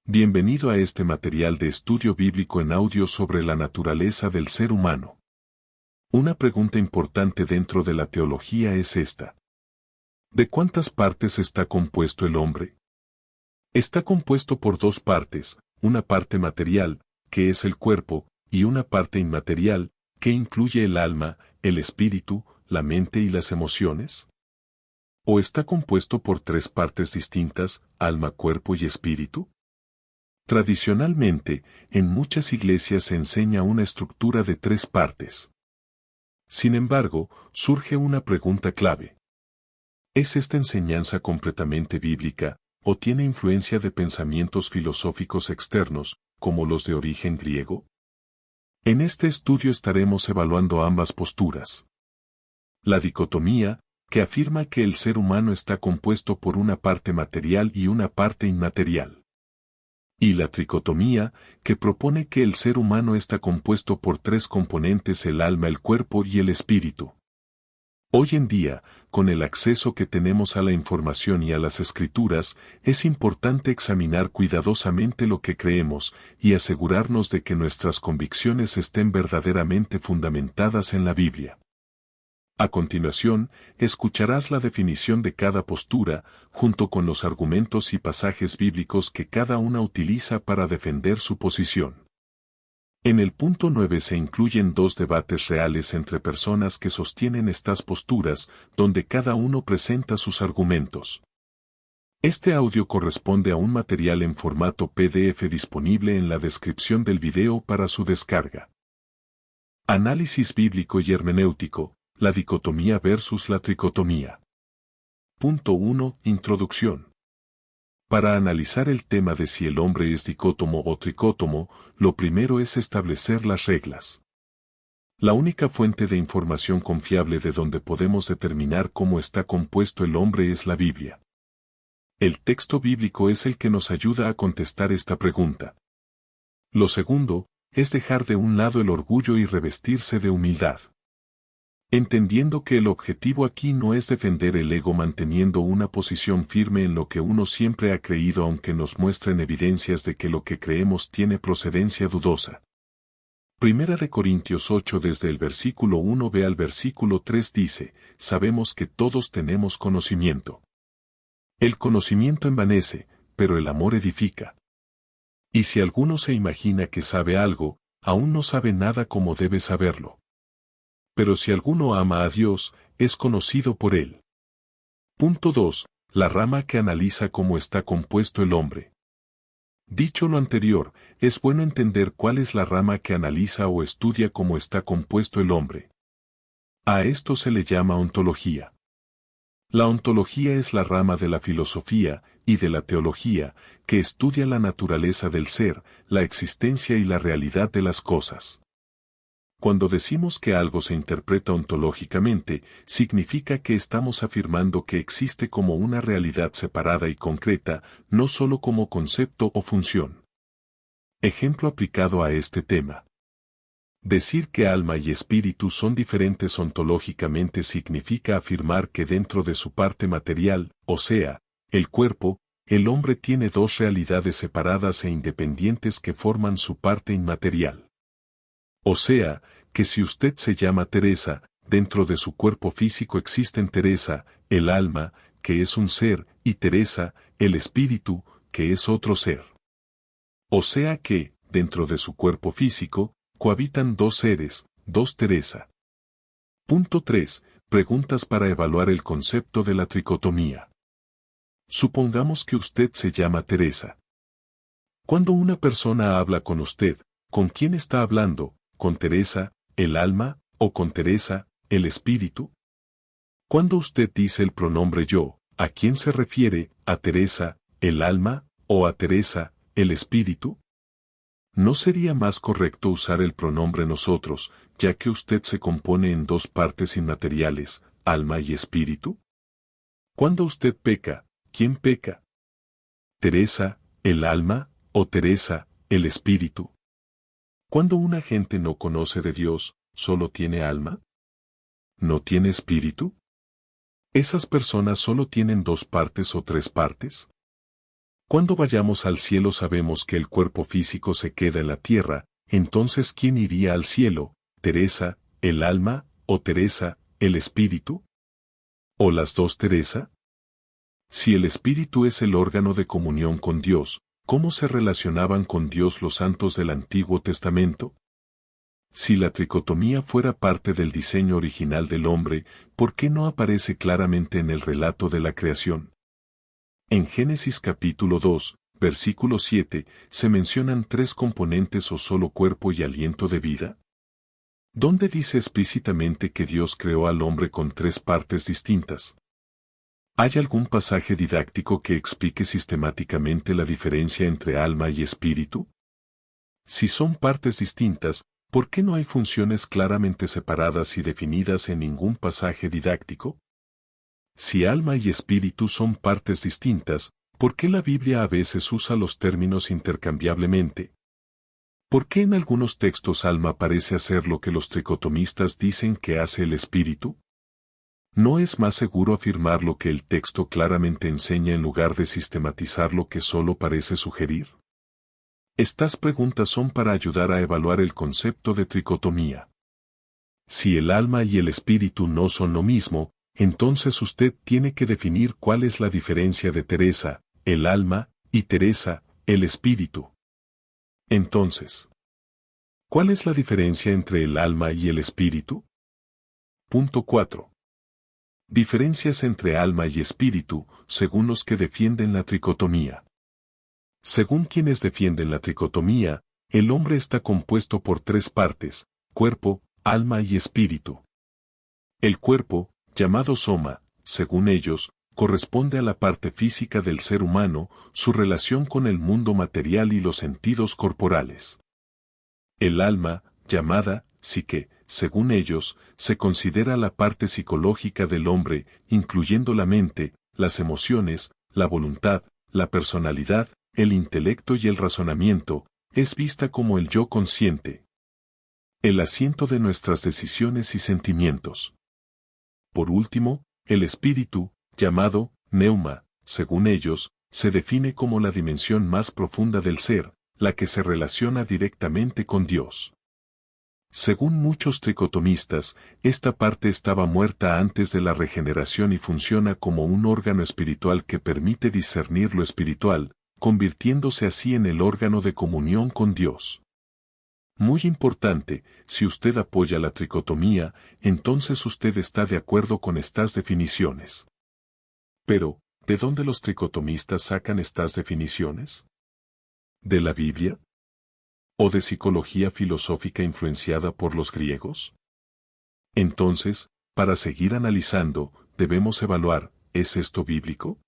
Bienvenido a este material de estudio bíblico en audio sobre la naturaleza del ser humano. Una pregunta importante dentro de la teología es esta. ¿De cuántas partes está compuesto el hombre? Está compuesto por dos partes, una parte material, que es el cuerpo, y una parte inmaterial, que incluye el alma, el espíritu, la mente y las emociones. ¿O está compuesto por tres partes distintas, alma, cuerpo y espíritu? Tradicionalmente, en muchas iglesias se enseña una estructura de tres partes. Sin embargo, surge una pregunta clave. ¿Es esta enseñanza completamente bíblica, o tiene influencia de pensamientos filosóficos externos, como los de origen griego? En este estudio estaremos evaluando ambas posturas. La dicotomía, que afirma que el ser humano está compuesto por una parte material y una parte inmaterial. Y la tricotomía, que propone que el ser humano está compuesto por tres componentes: el alma, el cuerpo y el espíritu. Hoy en día, con el acceso que tenemos a la información y a las escrituras, es importante examinar cuidadosamente lo que creemos y asegurarnos de que nuestras convicciones estén verdaderamente fundamentadas en la Biblia. A continuación, escucharás la definición de cada postura, junto con los argumentos y pasajes bíblicos que cada una utiliza para defender su posición. En el punto 9 se incluyen dos debates reales entre personas que sostienen estas posturas, donde cada uno presenta sus argumentos. Este audio corresponde a un material en formato PDF disponible en la descripción del video para su descarga. Análisis bíblico y hermenéutico. La dicotomía versus la tricotomía. Punto 1. Introducción. Para analizar el tema de si el hombre es dicótomo o tricótomo, lo primero es establecer las reglas. La única fuente de información confiable de donde podemos determinar cómo está compuesto el hombre es la Biblia. El texto bíblico es el que nos ayuda a contestar esta pregunta. Lo segundo, es dejar de un lado el orgullo y revestirse de humildad. Entendiendo que el objetivo aquí no es defender el ego manteniendo una posición firme en lo que uno siempre ha creído aunque nos muestren evidencias de que lo que creemos tiene procedencia dudosa. Primera de Corintios 8 desde el versículo 1b al versículo 3 dice, sabemos que todos tenemos conocimiento. El conocimiento envanece, pero el amor edifica. Y si alguno se imagina que sabe algo, aún no sabe nada como debe saberlo. Pero si alguno ama a Dios, es conocido por Él. Punto 2. La rama que analiza cómo está compuesto el hombre. Dicho lo anterior, es bueno entender cuál es la rama que analiza o estudia cómo está compuesto el hombre. A esto se le llama ontología. La ontología es la rama de la filosofía y de la teología que estudia la naturaleza del ser, la existencia y la realidad de las cosas. Cuando decimos que algo se interpreta ontológicamente, significa que estamos afirmando que existe como una realidad separada y concreta, no solo como concepto o función. Ejemplo aplicado a este tema. Decir que alma y espíritu son diferentes ontológicamente significa afirmar que dentro de su parte material, o sea, el cuerpo, el hombre tiene dos realidades separadas e independientes que forman su parte inmaterial. O sea, que si usted se llama Teresa, dentro de su cuerpo físico existen Teresa, el alma, que es un ser, y Teresa, el espíritu, que es otro ser. O sea que, dentro de su cuerpo físico, cohabitan dos seres, dos Teresa. Punto 3. Preguntas para evaluar el concepto de la tricotomía. Supongamos que usted se llama Teresa. Cuando una persona habla con usted, ¿con quién está hablando? ¿Con Teresa, el alma, o con Teresa, el espíritu? Cuando usted dice el pronombre yo, ¿a quién se refiere? ¿A Teresa, el alma, o a Teresa, el espíritu? ¿No sería más correcto usar el pronombre nosotros, ya que usted se compone en dos partes inmateriales, alma y espíritu? Cuando usted peca, ¿quién peca? ¿Teresa, el alma, o Teresa, el espíritu? Cuando una gente no conoce de Dios, ¿solo tiene alma? ¿No tiene espíritu? ¿Esas personas solo tienen dos partes o tres partes? Cuando vayamos al cielo sabemos que el cuerpo físico se queda en la tierra, entonces ¿quién iría al cielo? ¿Teresa, el alma, o Teresa, el espíritu? ¿O las dos Teresa? Si el espíritu es el órgano de comunión con Dios, ¿cómo se relacionaban con Dios los santos del Antiguo Testamento? Si la tricotomía fuera parte del diseño original del hombre, ¿por qué no aparece claramente en el relato de la creación? En Génesis capítulo 2, versículo 7, ¿se mencionan tres componentes o solo cuerpo y aliento de vida? ¿Dónde dice explícitamente que Dios creó al hombre con tres partes distintas? ¿Hay algún pasaje didáctico que explique sistemáticamente la diferencia entre alma y espíritu? Si son partes distintas, ¿por qué no hay funciones claramente separadas y definidas en ningún pasaje didáctico? Si alma y espíritu son partes distintas, ¿por qué la Biblia a veces usa los términos intercambiablemente? ¿Por qué en algunos textos alma parece hacer lo que los tricotomistas dicen que hace el espíritu? ¿No es más seguro afirmar lo que el texto claramente enseña en lugar de sistematizar lo que solo parece sugerir? Estas preguntas son para ayudar a evaluar el concepto de tricotomía. Si el alma y el espíritu no son lo mismo, entonces usted tiene que definir cuál es la diferencia de Teresa, el alma, y Teresa, el espíritu. Entonces, ¿cuál es la diferencia entre el alma y el espíritu? Punto 4. Diferencias entre alma y espíritu, según los que defienden la tricotomía. Según quienes defienden la tricotomía, el hombre está compuesto por tres partes, cuerpo, alma y espíritu. El cuerpo, llamado soma, según ellos, corresponde a la parte física del ser humano, su relación con el mundo material y los sentidos corporales. El alma, llamada psique, según ellos, se considera la parte psicológica del hombre, incluyendo la mente, las emociones, la voluntad, la personalidad, el intelecto y el razonamiento, es vista como el yo consciente. El asiento de nuestras decisiones y sentimientos. Por último, el espíritu, llamado neuma, según ellos, se define como la dimensión más profunda del ser, la que se relaciona directamente con Dios. Según muchos tricotomistas, esta parte estaba muerta antes de la regeneración y funciona como un órgano espiritual que permite discernir lo espiritual, convirtiéndose así en el órgano de comunión con Dios. Muy importante, si usted apoya la tricotomía, entonces usted está de acuerdo con estas definiciones. Pero, ¿de dónde los tricotomistas sacan estas definiciones? ¿De la Biblia? ¿O de psicología filosófica influenciada por los griegos? Entonces, para seguir analizando, debemos evaluar, ¿es esto bíblico?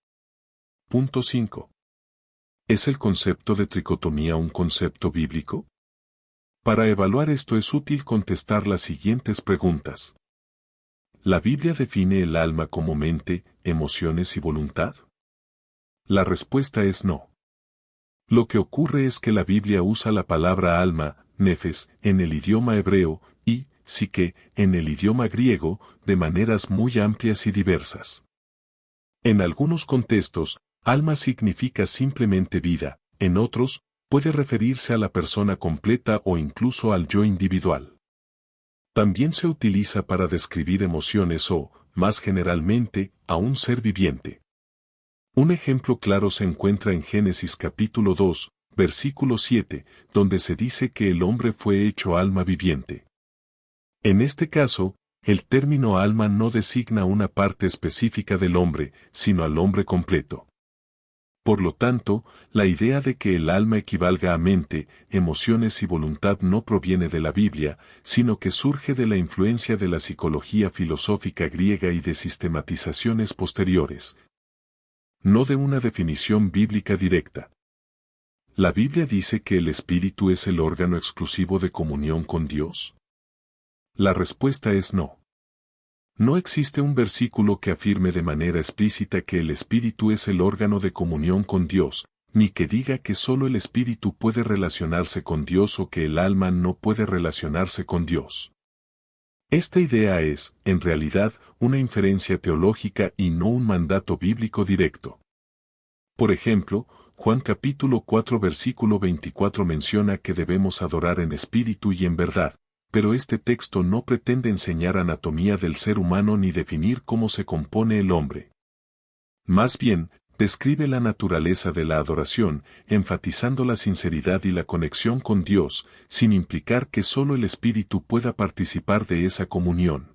Punto 5. ¿Es el concepto de tricotomía un concepto bíblico? Para evaluar esto es útil contestar las siguientes preguntas. ¿La Biblia define el alma como mente, emociones y voluntad? La respuesta es no. Lo que ocurre es que la Biblia usa la palabra alma, nefes, en el idioma hebreo, y psique, en el idioma griego, de maneras muy amplias y diversas. En algunos contextos, alma significa simplemente vida, en otros, puede referirse a la persona completa o incluso al yo individual. También se utiliza para describir emociones o, más generalmente, a un ser viviente. Un ejemplo claro se encuentra en Génesis capítulo 2, versículo 7, donde se dice que el hombre fue hecho alma viviente. En este caso, el término alma no designa una parte específica del hombre, sino al hombre completo. Por lo tanto, la idea de que el alma equivalga a mente, emociones y voluntad no proviene de la Biblia, sino que surge de la influencia de la psicología filosófica griega y de sistematizaciones posteriores. No de una definición bíblica directa. ¿La Biblia dice que el espíritu es el órgano exclusivo de comunión con Dios? La respuesta es no. No existe un versículo que afirme de manera explícita que el espíritu es el órgano de comunión con Dios, ni que diga que solo el espíritu puede relacionarse con Dios o que el alma no puede relacionarse con Dios. Esta idea es, en realidad, una inferencia teológica y no un mandato bíblico directo. Por ejemplo, Juan capítulo 4 versículo 24 menciona que debemos adorar en espíritu y en verdad, pero este texto no pretende enseñar anatomía del ser humano ni definir cómo se compone el hombre. Más bien, describe la naturaleza de la adoración, enfatizando la sinceridad y la conexión con Dios, sin implicar que solo el espíritu pueda participar de esa comunión.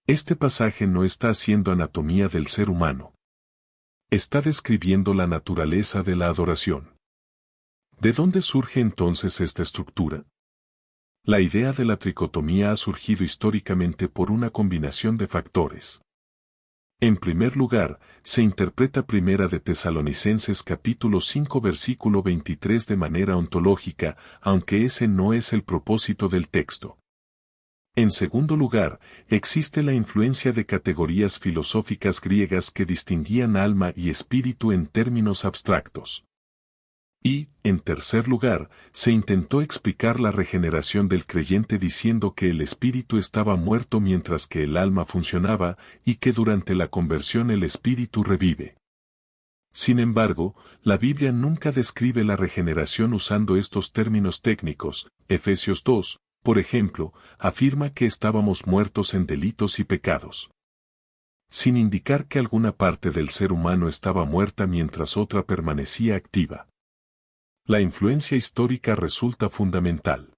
Este pasaje no está haciendo anatomía del ser humano. Está describiendo la naturaleza de la adoración. ¿De dónde surge entonces esta estructura? La idea de la tricotomía ha surgido históricamente por una combinación de factores. En primer lugar, se interpreta Primera de Tesalonicenses capítulo 5 versículo 23 de manera ontológica, aunque ese no es el propósito del texto. En segundo lugar, existe la influencia de categorías filosóficas griegas que distinguían alma y espíritu en términos abstractos. Y, en tercer lugar, se intentó explicar la regeneración del creyente diciendo que el espíritu estaba muerto mientras que el alma funcionaba, y que durante la conversión el espíritu revive. Sin embargo, la Biblia nunca describe la regeneración usando estos términos técnicos. Efesios 2, por ejemplo, afirma que estábamos muertos en delitos y pecados, sin indicar que alguna parte del ser humano estaba muerta mientras otra permanecía activa. La influencia histórica resulta fundamental.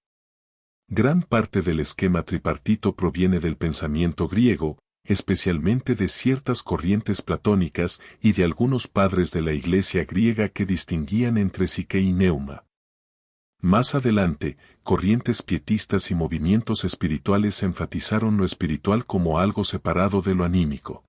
Gran parte del esquema tripartito proviene del pensamiento griego, especialmente de ciertas corrientes platónicas y de algunos padres de la Iglesia griega que distinguían entre psique y neuma. Más adelante, corrientes pietistas y movimientos espirituales enfatizaron lo espiritual como algo separado de lo anímico.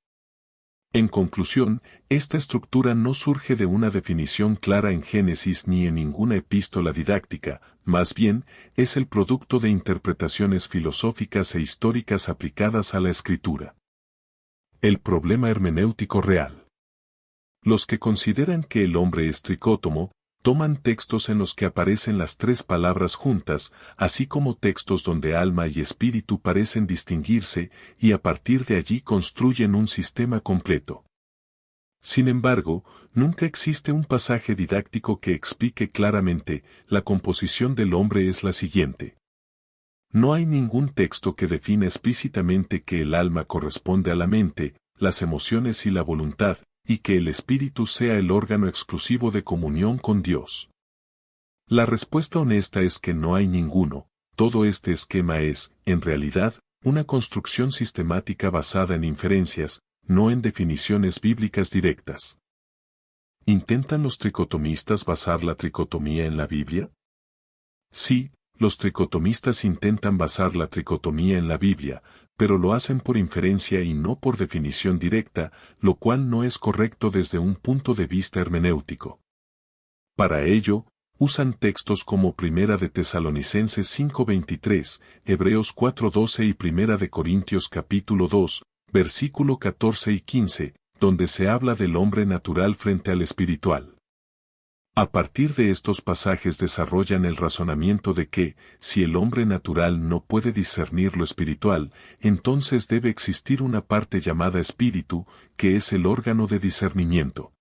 En conclusión, esta estructura no surge de una definición clara en Génesis ni en ninguna epístola didáctica, más bien, es el producto de interpretaciones filosóficas e históricas aplicadas a la escritura. El problema hermenéutico real. Los que consideran que el hombre es tricótomo, toman textos en los que aparecen las tres palabras juntas, así como textos donde alma y espíritu parecen distinguirse, y a partir de allí construyen un sistema completo. Sin embargo, nunca existe un pasaje didáctico que explique claramente, la composición del hombre es la siguiente. No hay ningún texto que defina explícitamente que el alma corresponde a la mente, las emociones y la voluntad, y que el espíritu sea el órgano exclusivo de comunión con Dios. La respuesta honesta es que no hay ninguno. Todo este esquema es, en realidad, una construcción sistemática basada en inferencias, no en definiciones bíblicas directas. ¿Intentan los tricotomistas basar la tricotomía en la Biblia? Sí, los tricotomistas intentan basar la tricotomía en la Biblia, pero lo hacen por inferencia y no por definición directa, lo cual no es correcto desde un punto de vista hermenéutico. Para ello, usan textos como Primera de Tesalonicenses 5:23, Hebreos 4:12 y Primera de Corintios capítulo 2, versículo 14 y 15, donde se habla del hombre natural frente al espiritual. A partir de estos pasajes desarrollan el razonamiento de que, si el hombre natural no puede discernir lo espiritual, entonces debe existir una parte llamada espíritu, que es el órgano de discernimiento.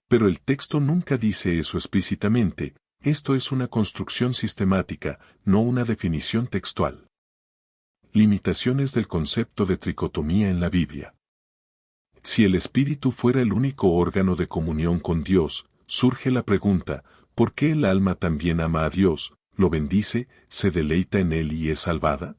Pero el texto nunca dice eso explícitamente, esto es una construcción sistemática, no una definición textual. Limitaciones del concepto de tricotomía en la Biblia. Si el espíritu fuera el único órgano de comunión con Dios, surge la pregunta, ¿por qué el alma también ama a Dios, lo bendice, se deleita en Él y es salvada?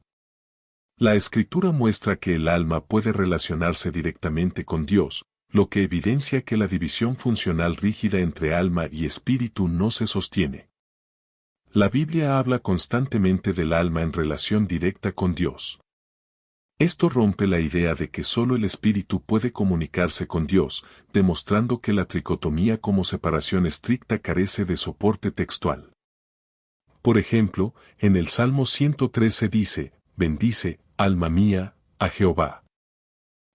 La Escritura muestra que el alma puede relacionarse directamente con Dios, lo que evidencia que la división funcional rígida entre alma y espíritu no se sostiene. La Biblia habla constantemente del alma en relación directa con Dios. Esto rompe la idea de que solo el espíritu puede comunicarse con Dios, demostrando que la tricotomía como separación estricta carece de soporte textual. Por ejemplo, en el Salmo 113 dice, bendice, alma mía, a Jehová.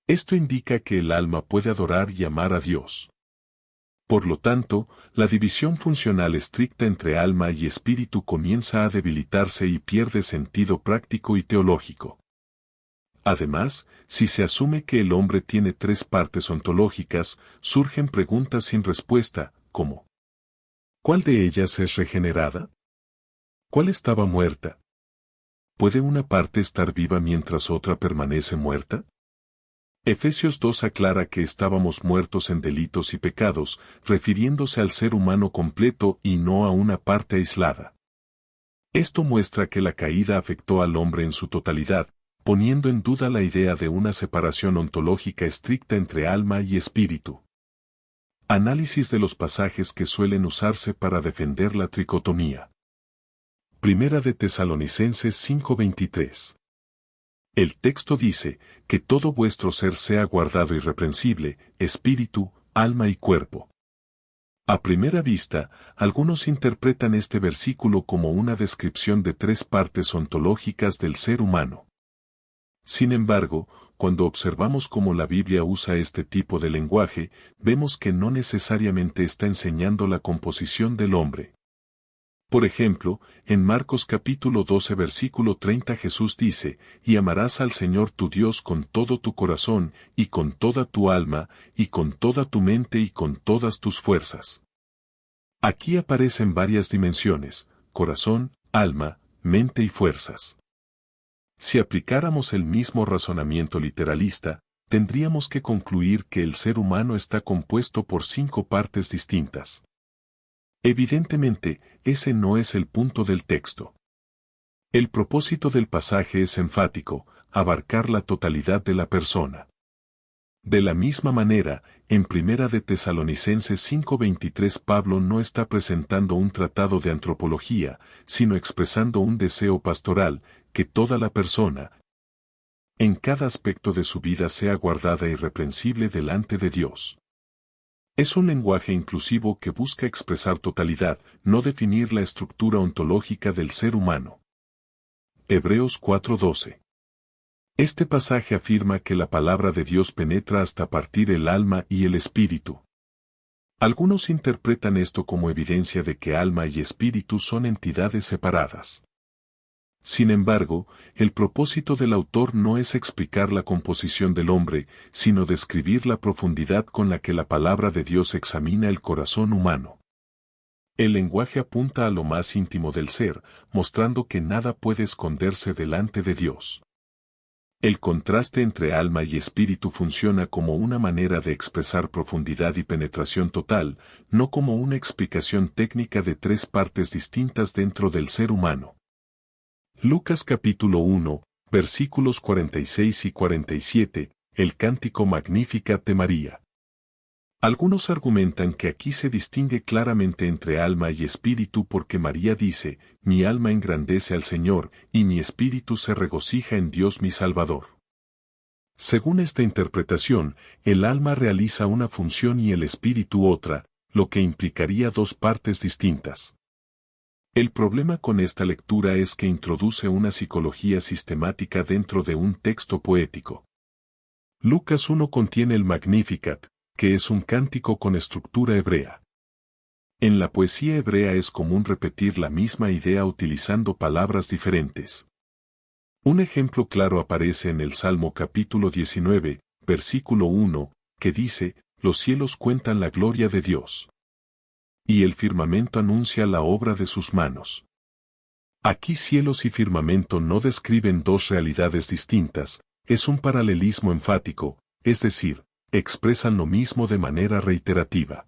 Esto indica que el alma puede adorar y amar a Dios. Por lo tanto, la división funcional estricta entre alma y espíritu comienza a debilitarse y pierde sentido práctico y teológico. Además, si se asume que el hombre tiene tres partes ontológicas, surgen preguntas sin respuesta, como ¿Cuál de ellas es regenerada? ¿Cuál estaba muerta? ¿Puede una parte estar viva mientras otra permanece muerta? Efesios 2 aclara que estábamos muertos en delitos y pecados, refiriéndose al ser humano completo y no a una parte aislada. Esto muestra que la caída afectó al hombre en su totalidad, poniendo en duda la idea de una separación ontológica estricta entre alma y espíritu. Análisis de los pasajes que suelen usarse para defender la tricotomía. Primera de Tesalonicenses 5:23. El texto dice, que todo vuestro ser sea guardado irreprensible, espíritu, alma y cuerpo. A primera vista, algunos interpretan este versículo como una descripción de tres partes ontológicas del ser humano. Sin embargo, cuando observamos cómo la Biblia usa este tipo de lenguaje, vemos que no necesariamente está enseñando la composición del hombre. Por ejemplo, en Marcos capítulo 12 versículo 30 Jesús dice, y amarás al Señor tu Dios con todo tu corazón, y con toda tu alma, y con toda tu mente y con todas tus fuerzas. Aquí aparecen varias dimensiones, corazón, alma, mente y fuerzas. Si aplicáramos el mismo razonamiento literalista, tendríamos que concluir que el ser humano está compuesto por 5 partes distintas. Evidentemente, ese no es el punto del texto. El propósito del pasaje es enfático, abarcar la totalidad de la persona. De la misma manera, en Primera de Tesalonicenses 5:23 Pablo no está presentando un tratado de antropología, sino expresando un deseo pastoral, que toda la persona, en cada aspecto de su vida sea guardada irreprensible delante de Dios. Es un lenguaje inclusivo que busca expresar totalidad, no definir la estructura ontológica del ser humano. Hebreos 4:12. Este pasaje afirma que la palabra de Dios penetra hasta partir el alma y el espíritu. Algunos interpretan esto como evidencia de que alma y espíritu son entidades separadas. Sin embargo, el propósito del autor no es explicar la composición del hombre, sino describir la profundidad con la que la palabra de Dios examina el corazón humano. El lenguaje apunta a lo más íntimo del ser, mostrando que nada puede esconderse delante de Dios. El contraste entre alma y espíritu funciona como una manera de expresar profundidad y penetración total, no como una explicación técnica de tres partes distintas dentro del ser humano. Lucas capítulo 1, versículos 46 y 47, el cántico Magnificat de María. Algunos argumentan que aquí se distingue claramente entre alma y espíritu porque María dice, mi alma engrandece al Señor, y mi espíritu se regocija en Dios mi Salvador. Según esta interpretación, el alma realiza una función y el espíritu otra, lo que implicaría dos partes distintas. El problema con esta lectura es que introduce una psicología sistemática dentro de un texto poético. Lucas 1 contiene el Magnificat, que es un cántico con estructura hebrea. En la poesía hebrea es común repetir la misma idea utilizando palabras diferentes. Un ejemplo claro aparece en el Salmo capítulo 19, versículo 1, que dice, los cielos cuentan la gloria de Dios. Y el firmamento anuncia la obra de sus manos. Aquí cielos y firmamento no describen dos realidades distintas, es un paralelismo enfático, es decir, expresan lo mismo de manera reiterativa.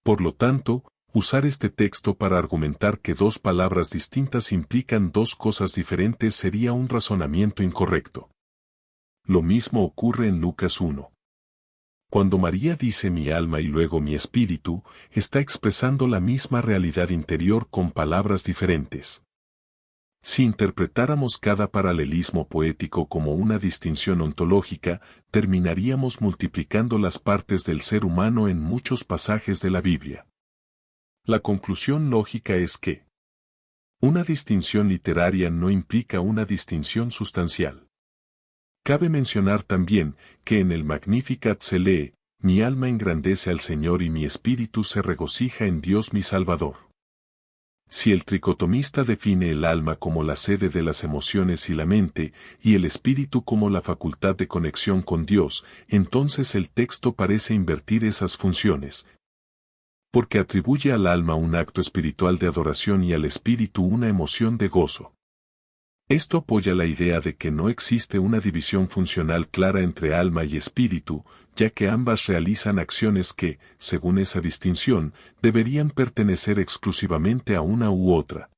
Por lo tanto, usar este texto para argumentar que dos palabras distintas implican dos cosas diferentes sería un razonamiento incorrecto. Lo mismo ocurre en Lucas 1. Cuando María dice mi alma y luego mi espíritu, está expresando la misma realidad interior con palabras diferentes. Si interpretáramos cada paralelismo poético como una distinción ontológica, terminaríamos multiplicando las partes del ser humano en muchos pasajes de la Biblia. La conclusión lógica es que una distinción literaria no implica una distinción sustancial. Cabe mencionar también que en el Magnificat se lee, mi alma engrandece al Señor y mi espíritu se regocija en Dios mi Salvador. Si el tricotomista define el alma como la sede de las emociones y la mente, y el espíritu como la facultad de conexión con Dios, entonces el texto parece invertir esas funciones. porque atribuye al alma un acto espiritual de adoración y al espíritu una emoción de gozo. Esto apoya la idea de que no existe una división funcional clara entre alma y espíritu, ya que ambas realizan acciones que, según esa distinción, deberían pertenecer exclusivamente a una u otra.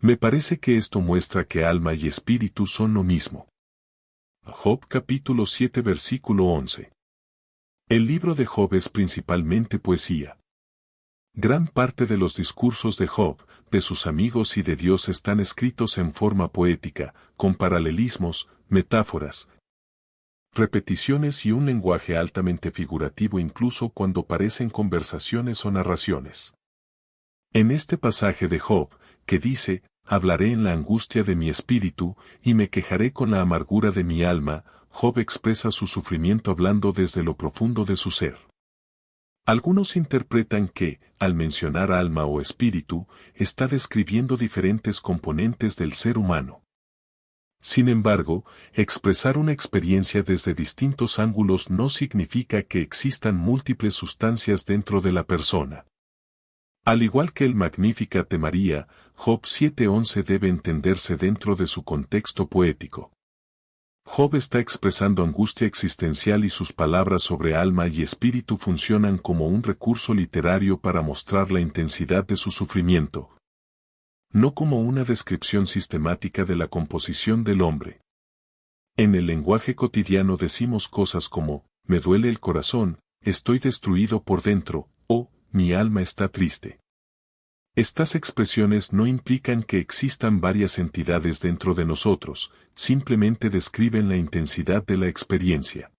Me parece que esto muestra que alma y espíritu son lo mismo. Job capítulo 7 versículo 11. El libro de Job es principalmente poesía. Gran parte de los discursos de Job, de sus amigos y de Dios están escritos en forma poética, con paralelismos, metáforas, repeticiones y un lenguaje altamente figurativo incluso cuando parecen conversaciones o narraciones. En este pasaje de Job, que dice, hablaré en la angustia de mi espíritu, y me quejaré con la amargura de mi alma, Job expresa su sufrimiento hablando desde lo profundo de su ser. Algunos interpretan que, al mencionar alma o espíritu, está describiendo diferentes componentes del ser humano. Sin embargo, expresar una experiencia desde distintos ángulos no significa que existan múltiples sustancias dentro de la persona. Al igual que el Magnificat de María, Job 7:11 debe entenderse dentro de su contexto poético. Job está expresando angustia existencial y sus palabras sobre alma y espíritu funcionan como un recurso literario para mostrar la intensidad de su sufrimiento, no como una descripción sistemática de la composición del hombre. En el lenguaje cotidiano decimos cosas como, me duele el corazón, estoy destruido por dentro, o, mi alma está triste. Estas expresiones no implican que existan varias entidades dentro de nosotros, simplemente describen la intensidad de la experiencia.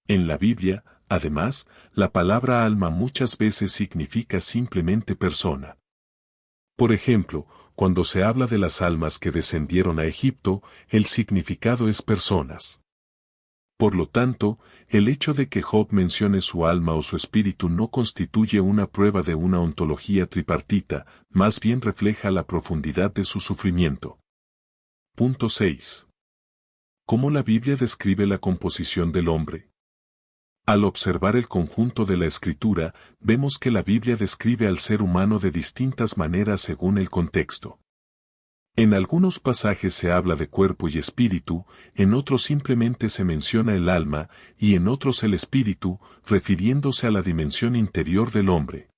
En la Biblia, además, la palabra alma muchas veces significa simplemente persona. Por ejemplo, cuando se habla de las almas que descendieron a Egipto, el significado es personas. Por lo tanto, el hecho de que Job mencione su alma o su espíritu no constituye una prueba de una ontología tripartita, más bien refleja la profundidad de su sufrimiento. Punto 6. ¿Cómo la Biblia describe la composición del hombre? Al observar el conjunto de la Escritura, vemos que la Biblia describe al ser humano de distintas maneras según el contexto. En algunos pasajes se habla de cuerpo y espíritu, en otros simplemente se menciona el alma, y en otros el espíritu, refiriéndose a la dimensión interior del hombre.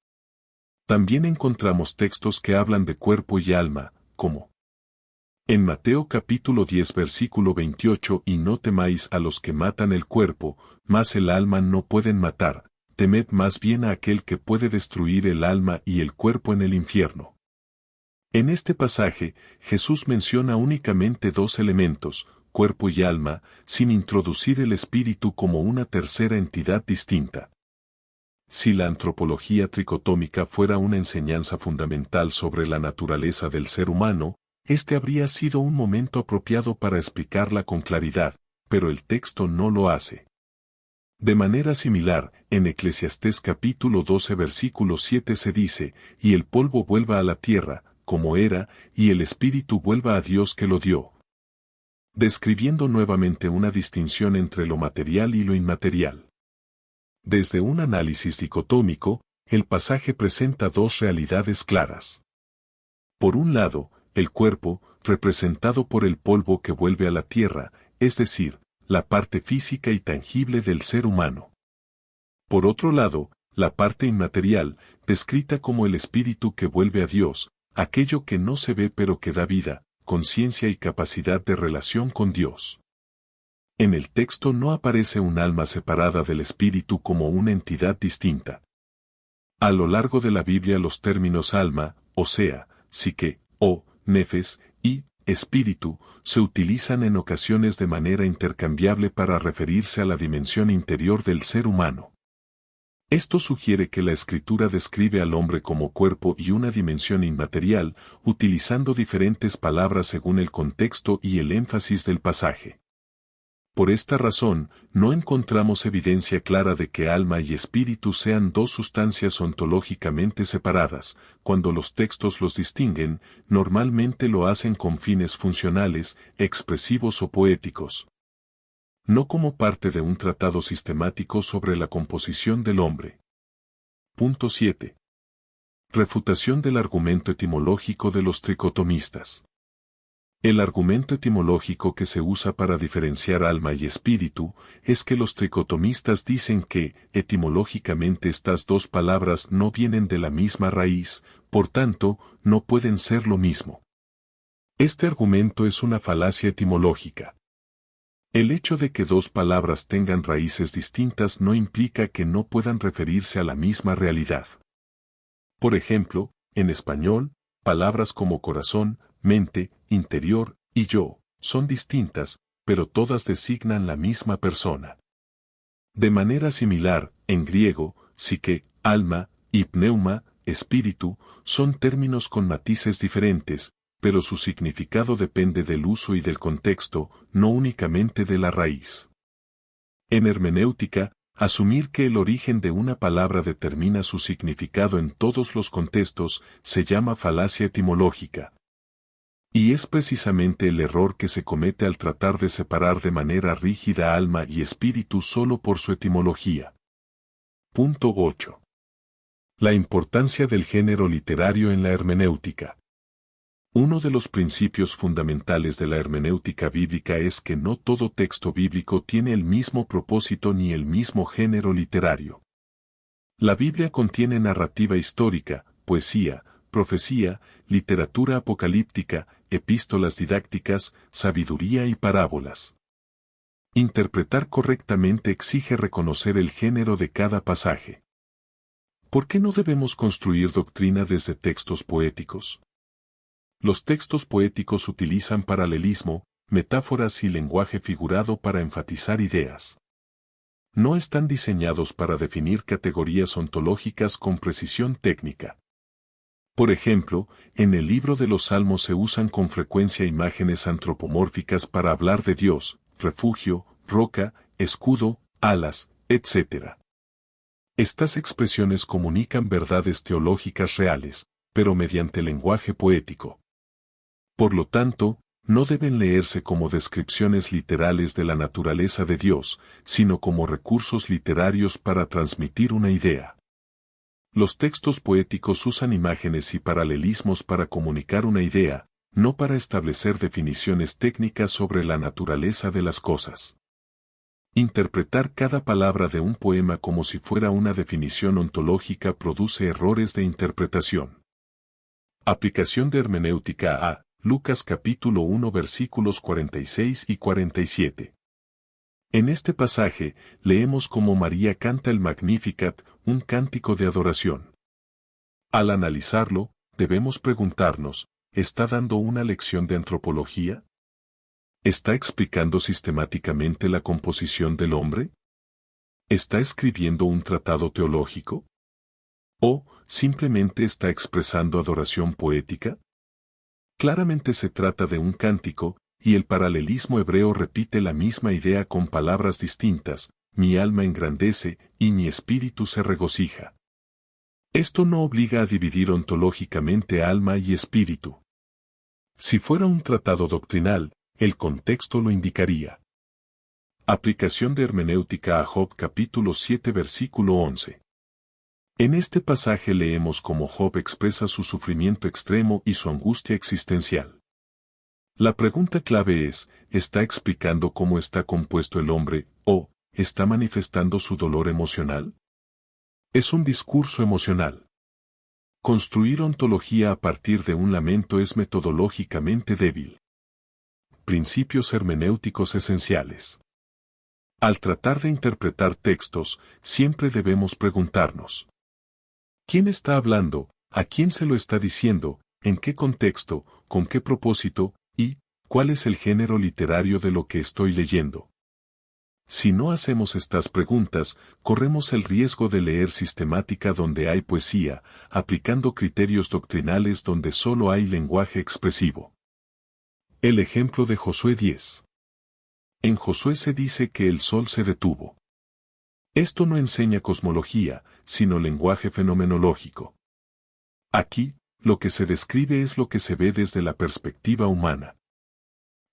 También encontramos textos que hablan de cuerpo y alma, como en Mateo capítulo 10 versículo 28 y no temáis a los que matan el cuerpo, mas el alma no pueden matar, temed más bien a aquel que puede destruir el alma y el cuerpo en el infierno. En este pasaje, Jesús menciona únicamente dos elementos, cuerpo y alma, sin introducir el espíritu como una tercera entidad distinta. Si la antropología tricotómica fuera una enseñanza fundamental sobre la naturaleza del ser humano, este habría sido un momento apropiado para explicarla con claridad, pero el texto no lo hace. De manera similar, en Eclesiastés capítulo 12 versículo 7 se dice, y el polvo vuelva a la tierra, como era, y el espíritu vuelva a Dios que lo dio. Describiendo nuevamente una distinción entre lo material y lo inmaterial. Desde un análisis dicotómico, el pasaje presenta dos realidades claras. Por un lado, el cuerpo, representado por el polvo que vuelve a la tierra, es decir, la parte física y tangible del ser humano. Por otro lado, la parte inmaterial, descrita como el espíritu que vuelve a Dios, aquello que no se ve pero que da vida, conciencia y capacidad de relación con Dios. En el texto no aparece un alma separada del espíritu como una entidad distinta. A lo largo de la Biblia los términos alma, o sea, psique, o, nefes, y espíritu, se utilizan en ocasiones de manera intercambiable para referirse a la dimensión interior del ser humano. Esto sugiere que la Escritura describe al hombre como cuerpo y una dimensión inmaterial, utilizando diferentes palabras según el contexto y el énfasis del pasaje. Por esta razón, no encontramos evidencia clara de que alma y espíritu sean dos sustancias ontológicamente separadas. Cuando los textos los distinguen, normalmente lo hacen con fines funcionales, expresivos o poéticos. No como parte de un tratado sistemático sobre la composición del hombre. Punto 7. Refutación del argumento etimológico de los tricotomistas. El argumento etimológico que se usa para diferenciar alma y espíritu es que los tricotomistas dicen que, etimológicamente, estas dos palabras no vienen de la misma raíz, por tanto, no pueden ser lo mismo. Este argumento es una falacia etimológica. El hecho de que dos palabras tengan raíces distintas no implica que no puedan referirse a la misma realidad. Por ejemplo, en español, palabras como corazón, mente, interior y yo son distintas, pero todas designan la misma persona. De manera similar, en griego, psique, alma, y pneuma, espíritu, son términos con matices diferentes, pero su significado depende del uso y del contexto, no únicamente de la raíz. En hermenéutica, asumir que el origen de una palabra determina su significado en todos los contextos se llama falacia etimológica. Y es precisamente el error que se comete al tratar de separar de manera rígida alma y espíritu solo por su etimología. Punto 8. La importancia del género literario en la hermenéutica. Uno de los principios fundamentales de la hermenéutica bíblica es que no todo texto bíblico tiene el mismo propósito ni el mismo género literario. La Biblia contiene narrativa histórica, poesía, profecía, literatura apocalíptica, epístolas didácticas, sabiduría y parábolas. Interpretar correctamente exige reconocer el género de cada pasaje. ¿Por qué no debemos construir doctrina desde textos poéticos? Los textos poéticos utilizan paralelismo, metáforas y lenguaje figurado para enfatizar ideas. No están diseñados para definir categorías ontológicas con precisión técnica. Por ejemplo, en el libro de los Salmos se usan con frecuencia imágenes antropomórficas para hablar de Dios, refugio, roca, escudo, alas, etc. Estas expresiones comunican verdades teológicas reales, pero mediante lenguaje poético. Por lo tanto, no deben leerse como descripciones literales de la naturaleza de Dios, sino como recursos literarios para transmitir una idea. Los textos poéticos usan imágenes y paralelismos para comunicar una idea, no para establecer definiciones técnicas sobre la naturaleza de las cosas. Interpretar cada palabra de un poema como si fuera una definición ontológica produce errores de interpretación. Aplicación de hermenéutica a Lucas capítulo 1 versículos 46 y 47. En este pasaje, leemos cómo María canta el Magnificat, un cántico de adoración. Al analizarlo, debemos preguntarnos, ¿está dando una lección de antropología? ¿Está explicando sistemáticamente la composición del hombre? ¿Está escribiendo un tratado teológico? ¿O, simplemente está expresando adoración poética? Claramente se trata de un cántico, y el paralelismo hebreo repite la misma idea con palabras distintas, mi alma engrandece, y mi espíritu se regocija. Esto no obliga a dividir ontológicamente alma y espíritu. Si fuera un tratado doctrinal, el contexto lo indicaría. Aplicación de hermenéutica a Job capítulo 7 versículo 11. En este pasaje leemos cómo Job expresa su sufrimiento extremo y su angustia existencial. La pregunta clave es, ¿está explicando cómo está compuesto el hombre, o, está manifestando su dolor emocional? Es un discurso emocional. Construir ontología a partir de un lamento es metodológicamente débil. Principios hermenéuticos esenciales. Al tratar de interpretar textos, siempre debemos preguntarnos: ¿quién está hablando? ¿A quién se lo está diciendo? ¿En qué contexto? ¿Con qué propósito? ¿Y cuál es el género literario de lo que estoy leyendo? Si no hacemos estas preguntas, corremos el riesgo de leer sistemática donde hay poesía, aplicando criterios doctrinales donde solo hay lenguaje expresivo. El ejemplo de Josué 10. En Josué se dice que el sol se detuvo. Esto no enseña cosmología, sino lenguaje fenomenológico. Aquí, lo que se describe es lo que se ve desde la perspectiva humana.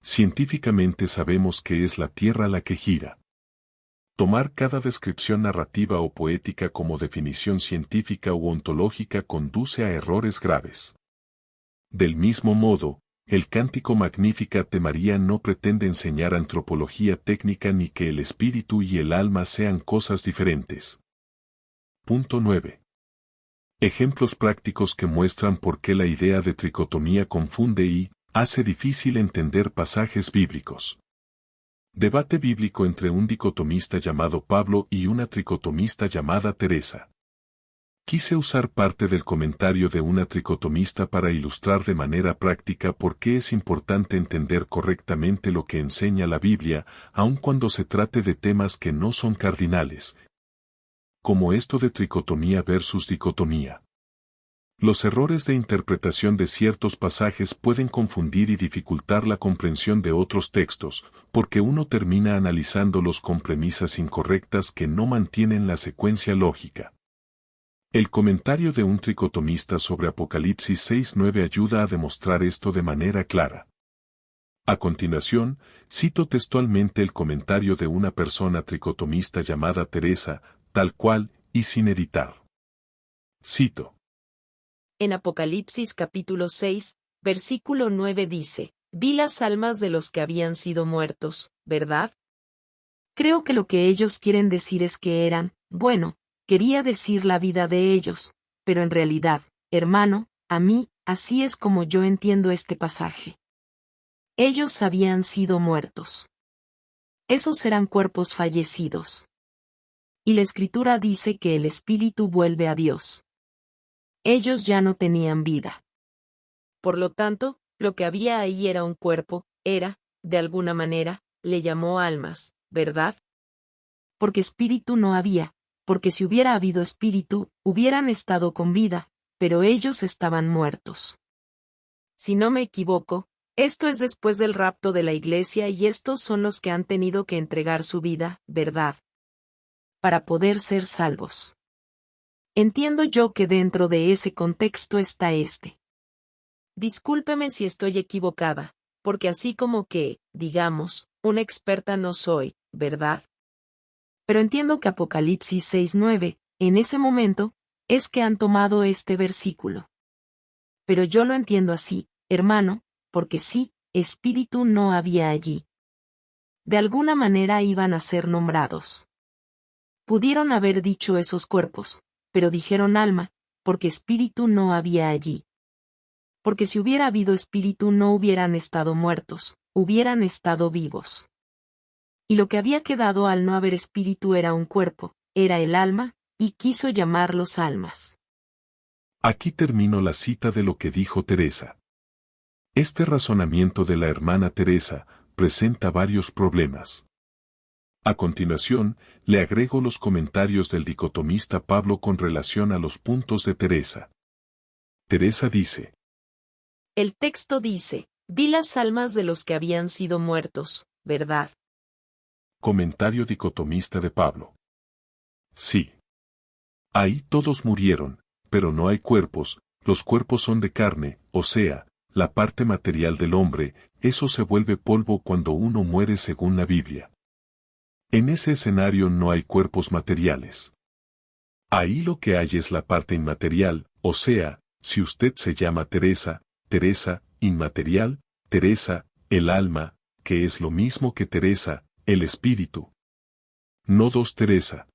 Científicamente sabemos que es la Tierra la que gira. Tomar cada descripción narrativa o poética como definición científica u ontológica conduce a errores graves. Del mismo modo, el Cántico Magnificat de María no pretende enseñar antropología técnica ni que el espíritu y el alma sean cosas diferentes. Punto 9. Ejemplos prácticos que muestran por qué la idea de tricotomía confunde y hace difícil entender pasajes bíblicos. Debate bíblico entre un dicotomista llamado Pablo y una tricotomista llamada Teresa. Quise usar parte del comentario de una tricotomista para ilustrar de manera práctica por qué es importante entender correctamente lo que enseña la Biblia, aun cuando se trate de temas que no son cardinales, como esto de tricotomía versus dicotomía. Los errores de interpretación de ciertos pasajes pueden confundir y dificultar la comprensión de otros textos, porque uno termina analizándolos con premisas incorrectas que no mantienen la secuencia lógica. El comentario de un tricotomista sobre Apocalipsis 6:9 ayuda a demostrar esto de manera clara. A continuación, cito textualmente el comentario de una persona tricotomista llamada Teresa, tal cual, y sin editar. Cito. En Apocalipsis capítulo 6, versículo 9 dice, vi las almas de los que habían sido muertos, ¿verdad? Creo que lo que ellos quieren decir es que eran, bueno, quería decir la vida de ellos, pero en realidad, hermano, a mí, así es como yo entiendo este pasaje. Ellos habían sido muertos. Esos eran cuerpos fallecidos. Y la Escritura dice que el espíritu vuelve a Dios. Ellos ya no tenían vida. Por lo tanto, lo que había ahí era un cuerpo, era, de alguna manera, le llamó almas, ¿verdad? Porque espíritu no había, porque si hubiera habido espíritu, hubieran estado con vida, pero ellos estaban muertos. Si no me equivoco, esto es después del rapto de la iglesia y estos son los que han tenido que entregar su vida, ¿verdad? Para poder ser salvos. Entiendo yo que dentro de ese contexto está este. Discúlpeme si estoy equivocada, porque así como que, digamos, una experta no soy, ¿verdad? Pero entiendo que Apocalipsis 6:9, en ese momento, es que han tomado este versículo. Pero yo lo entiendo así, hermano, porque sí, espíritu no había allí. De alguna manera iban a ser nombrados. Pudieron haber dicho esos cuerpos, pero dijeron alma, porque espíritu no había allí. Porque si hubiera habido espíritu no hubieran estado muertos, hubieran estado vivos. Y lo que había quedado al no haber espíritu era un cuerpo, era el alma, y quiso llamarlos almas. Aquí termino la cita de lo que dijo Teresa. Este razonamiento de la hermana Teresa presenta varios problemas. A continuación, le agrego los comentarios del dicotomista Pablo con relación a los puntos de Teresa. Teresa dice. El texto dice, vi las almas de los que habían sido muertos, ¿verdad? Comentario dicotomista de Pablo. Sí. Ahí todos murieron, pero no hay cuerpos, los cuerpos son de carne, o sea, la parte material del hombre, eso se vuelve polvo cuando uno muere según la Biblia. En ese escenario no hay cuerpos materiales. Ahí lo que hay es la parte inmaterial, o sea, si usted se llama Teresa, Teresa, inmaterial, Teresa, el alma, que es lo mismo que Teresa, el espíritu. No dos Teresa.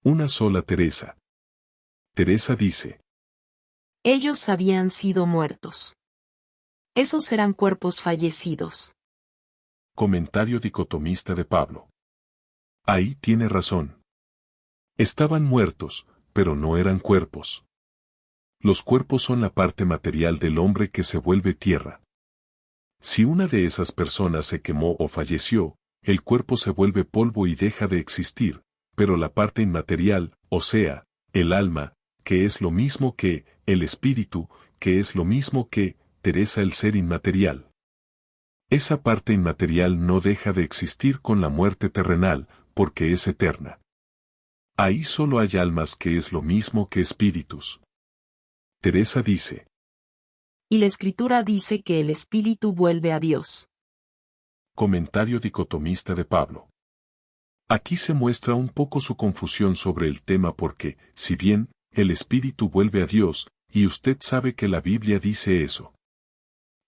Una sola Teresa. Teresa dice. Ellos habían sido muertos. Esos eran cuerpos fallecidos. Comentario dicotomista de Pablo. Ahí tiene razón. Estaban muertos, pero no eran cuerpos. Los cuerpos son la parte material del hombre que se vuelve tierra. Si una de esas personas se quemó o falleció, el cuerpo se vuelve polvo y deja de existir, pero la parte inmaterial, o sea, el alma, que es lo mismo que el espíritu, que es lo mismo que Teresa el ser inmaterial. Esa parte inmaterial no deja de existir con la muerte terrenal, porque es eterna. Ahí solo hay almas que es lo mismo que espíritus. Teresa dice. Y la Escritura dice que el espíritu vuelve a Dios. Comentario dicotomista de Pablo. Aquí se muestra un poco su confusión sobre el tema porque, si bien, el espíritu vuelve a Dios, y usted sabe que la Biblia dice eso.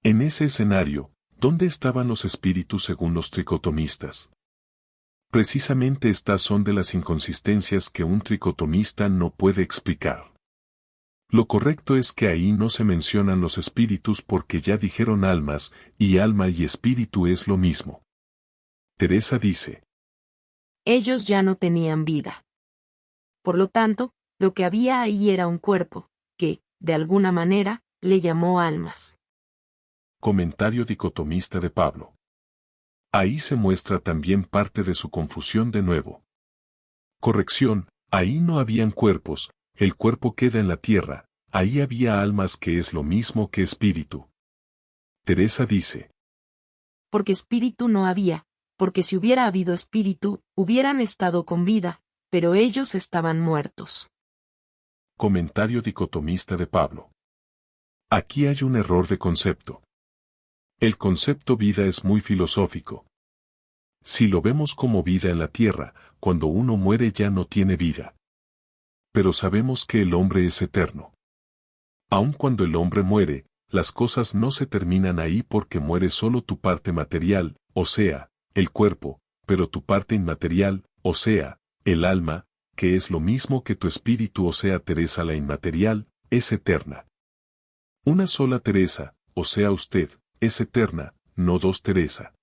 En ese escenario, ¿dónde estaban los espíritus según los tricotomistas? Precisamente estas son de las inconsistencias que un tricotomista no puede explicar. Lo correcto es que ahí no se mencionan los espíritus porque ya dijeron almas, y alma y espíritu es lo mismo. Teresa dice: ellos ya no tenían vida. Por lo tanto, lo que había ahí era un cuerpo, que, de alguna manera, le llamó almas. Comentario dicotomista de Pablo. Ahí se muestra también parte de su confusión de nuevo. Corrección, ahí no habían cuerpos, el cuerpo queda en la tierra, ahí había almas que es lo mismo que espíritu. Teresa dice: porque espíritu no había, porque si hubiera habido espíritu, hubieran estado con vida, pero ellos estaban muertos. Comentario dicotomista de Pablo. Aquí hay un error de concepto. El concepto vida es muy filosófico. Si lo vemos como vida en la tierra, cuando uno muere ya no tiene vida. Pero sabemos que el hombre es eterno. Aun cuando el hombre muere, las cosas no se terminan ahí porque muere solo tu parte material, o sea, el cuerpo, pero tu parte inmaterial, o sea, el alma, que es lo mismo que tu espíritu, o sea, Teresa la inmaterial, es eterna. Una sola Teresa, o sea usted, es eterna, no dos Teresa.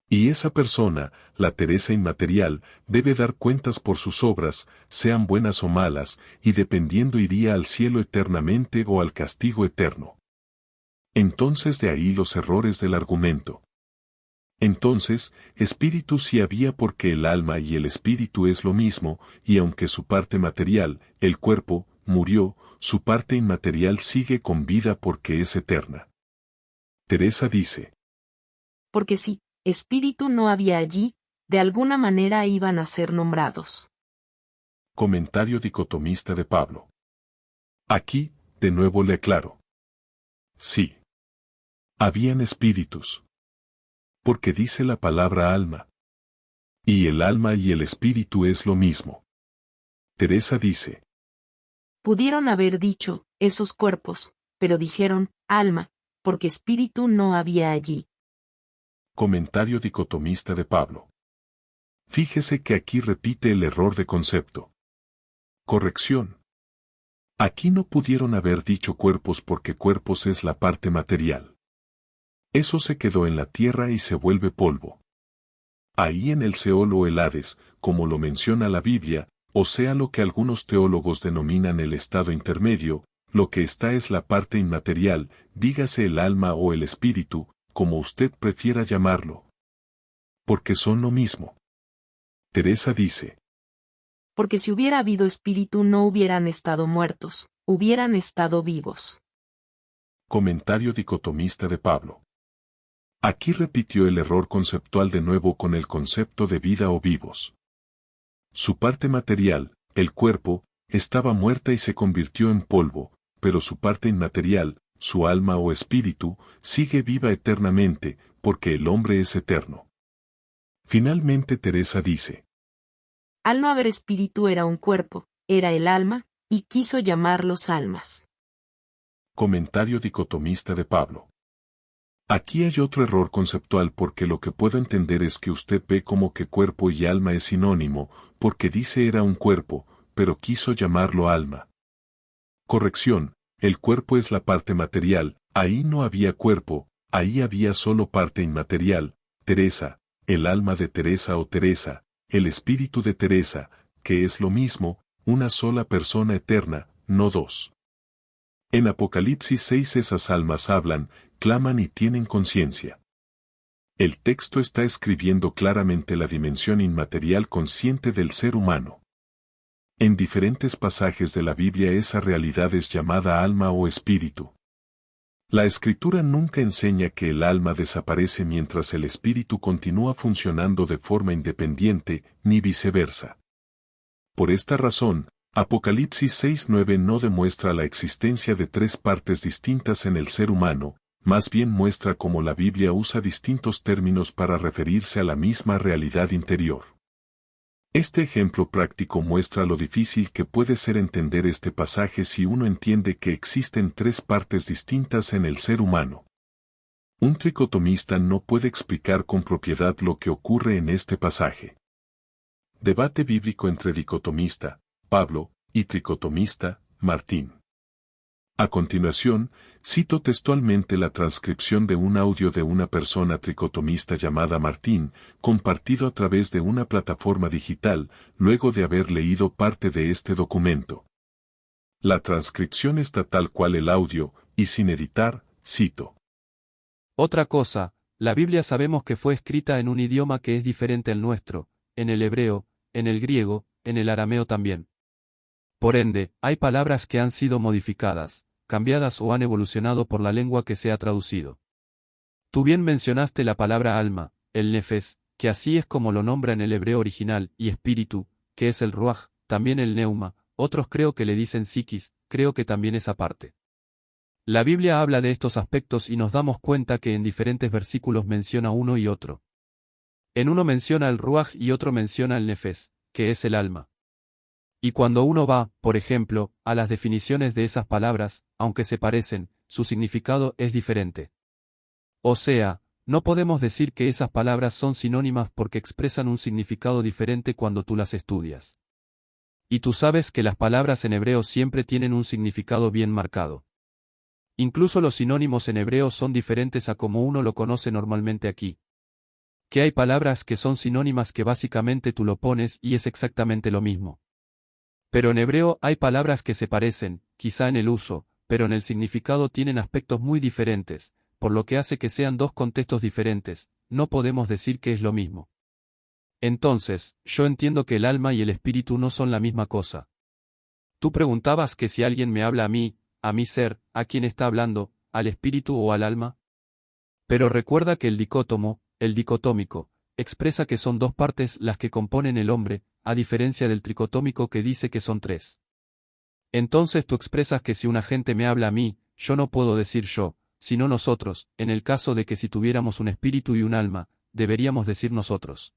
Y esa persona, la Teresa inmaterial, debe dar cuentas por sus obras, sean buenas o malas, y dependiendo iría al cielo eternamente o al castigo eterno. Entonces de ahí los errores del argumento. Entonces, espíritu sí había porque el alma y el espíritu es lo mismo, y aunque su parte material, el cuerpo, murió, su parte inmaterial sigue con vida porque es eterna. Teresa dice: porque si espíritu no había allí, de alguna manera iban a ser nombrados. Comentario dicotomista de Pablo. Aquí, de nuevo le aclaro. Sí. Habían espíritus. Porque dice la palabra alma. Y el alma y el espíritu es lo mismo. Teresa dice: pudieron haber dicho, esos cuerpos, pero dijeron, alma, porque espíritu no había allí. Comentario dicotomista de Pablo. Fíjese que aquí repite el error de concepto. Corrección. Aquí no pudieron haber dicho cuerpos porque cuerpos es la parte material. Eso se quedó en la tierra y se vuelve polvo. Ahí en el Seol o el Hades, como lo menciona la Biblia, o sea lo que algunos teólogos denominan el estado intermedio, lo que está es la parte inmaterial, dígase el alma o el espíritu, como usted prefiera llamarlo. Porque son lo mismo. Teresa dice: porque si hubiera habido espíritu no hubieran estado muertos, hubieran estado vivos. Comentario dicotomista de Pablo. Aquí repitió el error conceptual de nuevo con el concepto de vida o vivos. Su parte material, el cuerpo, estaba muerta y se convirtió en polvo, pero su parte inmaterial, su alma o espíritu, sigue viva eternamente, porque el hombre es eterno. Finalmente Teresa dice: al no haber espíritu era un cuerpo, era el alma, y quiso llamarlos almas. Comentario dicotomista de Pablo. Aquí hay otro error conceptual porque lo que puedo entender es que usted ve como que cuerpo y alma es sinónimo, porque dice era un cuerpo, pero quiso llamarlo alma. Corrección, el cuerpo es la parte material, ahí no había cuerpo, ahí había solo parte inmaterial, Teresa, el alma de Teresa o Teresa, el espíritu de Teresa, que es lo mismo, una sola persona eterna, no dos. En Apocalipsis 6 esas almas hablan, claman y tienen conciencia. El texto está escribiendo claramente la dimensión inmaterial consciente del ser humano. En diferentes pasajes de la Biblia esa realidad es llamada alma o espíritu. La Escritura nunca enseña que el alma desaparece mientras el espíritu continúa funcionando de forma independiente, ni viceversa. Por esta razón, Apocalipsis 6:9 no demuestra la existencia de tres partes distintas en el ser humano, más bien muestra cómo la Biblia usa distintos términos para referirse a la misma realidad interior. Este ejemplo práctico muestra lo difícil que puede ser entender este pasaje si uno entiende que existen tres partes distintas en el ser humano. Un tricotomista no puede explicar con propiedad lo que ocurre en este pasaje. Debate bíblico entre dicotomista, Pablo, y tricotomista, Martín. A continuación, cito textualmente la transcripción de un audio de una persona tricotomista llamada Martín, compartido a través de una plataforma digital, luego de haber leído parte de este documento. La transcripción está tal cual el audio, y sin editar, cito. Otra cosa, la Biblia sabemos que fue escrita en un idioma que es diferente al nuestro, en el hebreo, en el griego, en el arameo también. Por ende, hay palabras que han sido modificadas, cambiadas o han evolucionado por la lengua que se ha traducido. Tú bien mencionaste la palabra alma, el nefes, que así es como lo nombra en el hebreo original, y espíritu, que es el ruaj, también el neuma, otros creo que le dicen psiquis, creo que también es aparte. La Biblia habla de estos aspectos y nos damos cuenta que en diferentes versículos menciona uno y otro. En uno menciona el ruaj y otro menciona el nefes, que es el alma. Y cuando uno va, por ejemplo, a las definiciones de esas palabras, aunque se parecen, su significado es diferente. O sea, no podemos decir que esas palabras son sinónimas porque expresan un significado diferente cuando tú las estudias. Y tú sabes que las palabras en hebreo siempre tienen un significado bien marcado. Incluso los sinónimos en hebreo son diferentes a como uno lo conoce normalmente aquí. Que hay palabras que son sinónimas que básicamente tú lo pones y es exactamente lo mismo. Pero en hebreo hay palabras que se parecen, quizá en el uso, pero en el significado tienen aspectos muy diferentes, por lo que hace que sean dos contextos diferentes, no podemos decir que es lo mismo. Entonces, yo entiendo que el alma y el espíritu no son la misma cosa. Tú preguntabas que si alguien me habla a mi ser, ¿a quién está hablando, al espíritu o al alma? Pero recuerda que el dicótomo, el dicotómico, expresa que son dos partes las que componen el hombre, a diferencia del tricotómico que dice que son tres. Entonces tú expresas que si una gente me habla a mí, yo no puedo decir yo, sino nosotros, en el caso de que si tuviéramos un espíritu y un alma, deberíamos decir nosotros.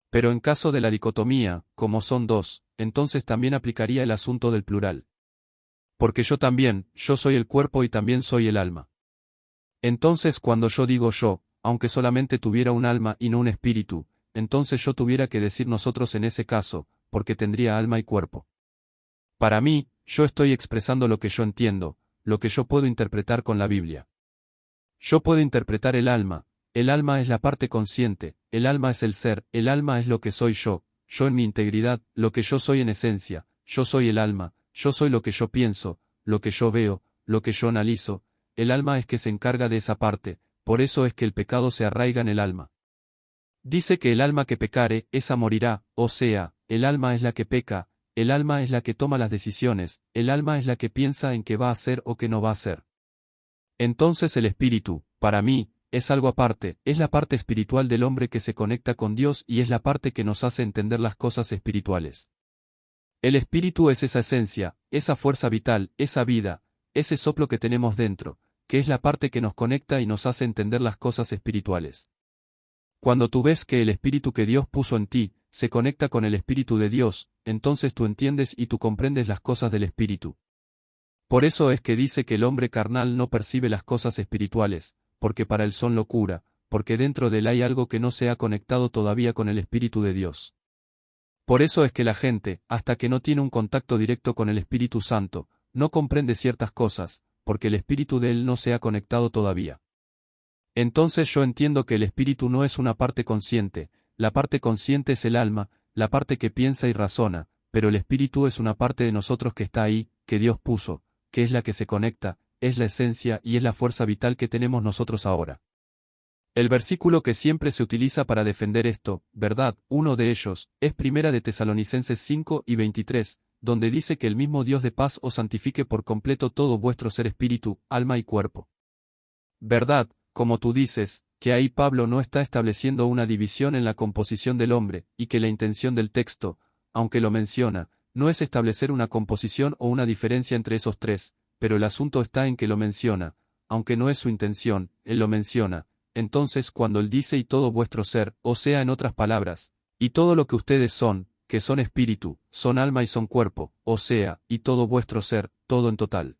Pero en caso de la dicotomía, como son dos, entonces también aplicaría el asunto del plural. Porque yo también, yo soy el cuerpo y también soy el alma. Entonces cuando yo digo yo, aunque solamente tuviera un alma y no un espíritu, entonces yo tuviera que decir nosotros en ese caso, porque tendría alma y cuerpo. Para mí, yo estoy expresando lo que yo entiendo, lo que yo puedo interpretar con la Biblia. Yo puedo interpretar el alma es la parte consciente, el alma es el ser, el alma es lo que soy yo en mi integridad, lo que yo soy en esencia, yo soy el alma, yo soy lo que yo pienso, lo que yo veo, lo que yo analizo, el alma es que se encarga de esa parte, por eso es que el pecado se arraiga en el alma. Dice que el alma que pecare, esa morirá, o sea, el alma es la que peca, el alma es la que toma las decisiones, el alma es la que piensa en qué va a hacer o qué no va a hacer. Entonces el espíritu, para mí, es algo aparte, es la parte espiritual del hombre que se conecta con Dios y es la parte que nos hace entender las cosas espirituales. El espíritu es esa esencia, esa fuerza vital, esa vida, ese soplo que tenemos dentro, que es la parte que nos conecta y nos hace entender las cosas espirituales. Cuando tú ves que el espíritu que Dios puso en ti, se conecta con el espíritu de Dios, entonces tú entiendes y tú comprendes las cosas del espíritu. Por eso es que dice que el hombre carnal no percibe las cosas espirituales, porque para él son locura, porque dentro de él hay algo que no se ha conectado todavía con el espíritu de Dios. Por eso es que la gente, hasta que no tiene un contacto directo con el Espíritu Santo, no comprende ciertas cosas, porque el espíritu de él no se ha conectado todavía. Entonces yo entiendo que el espíritu no es una parte consciente, la parte consciente es el alma, la parte que piensa y razona, pero el espíritu es una parte de nosotros que está ahí, que Dios puso, que es la que se conecta, es la esencia y es la fuerza vital que tenemos nosotros ahora. El versículo que siempre se utiliza para defender esto, ¿verdad? Uno de ellos, es Primera de Tesalonicenses 5 y 23, donde dice que el mismo Dios de paz os santifique por completo todo vuestro ser espíritu, alma y cuerpo. ¿Verdad? Como tú dices, que ahí Pablo no está estableciendo una división en la composición del hombre, y que la intención del texto, aunque lo menciona, no es establecer una composición o una diferencia entre esos tres, pero el asunto está en que lo menciona, aunque no es su intención, él lo menciona. Entonces cuando él dice y todo vuestro ser, o sea en otras palabras, Y todo lo que ustedes son, que son espíritu, son alma y son cuerpo, o sea, y todo vuestro ser, todo en total.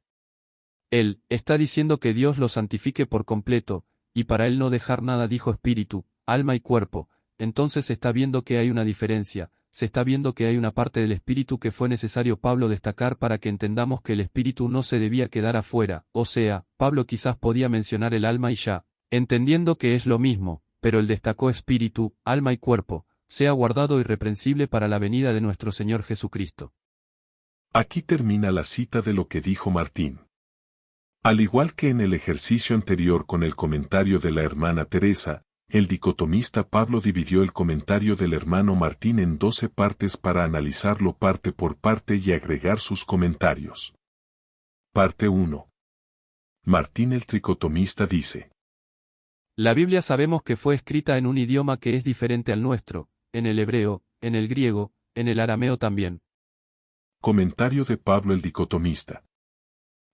Él está diciendo que Dios lo santifique por completo, y para él no dejar nada dijo espíritu, alma y cuerpo, entonces está viendo que hay una diferencia, se está viendo que hay una parte del espíritu que fue necesario Pablo destacar para que entendamos que el espíritu no se debía quedar afuera, o sea, Pablo quizás podía mencionar el alma y ya, entendiendo que es lo mismo, pero él destacó espíritu, alma y cuerpo, sea guardado irreprensible para la venida de nuestro Señor Jesucristo. Aquí termina la cita de lo que dijo Martín. Al igual que en el ejercicio anterior con el comentario de la hermana Teresa, el dicotomista Pablo dividió el comentario del hermano Martín en 12 partes para analizarlo parte por parte y agregar sus comentarios. Parte 1. Martín el tricotomista dice: La Biblia sabemos que fue escrita en un idioma que es diferente al nuestro, en el hebreo, en el griego, en el arameo también. Comentario de Pablo el dicotomista.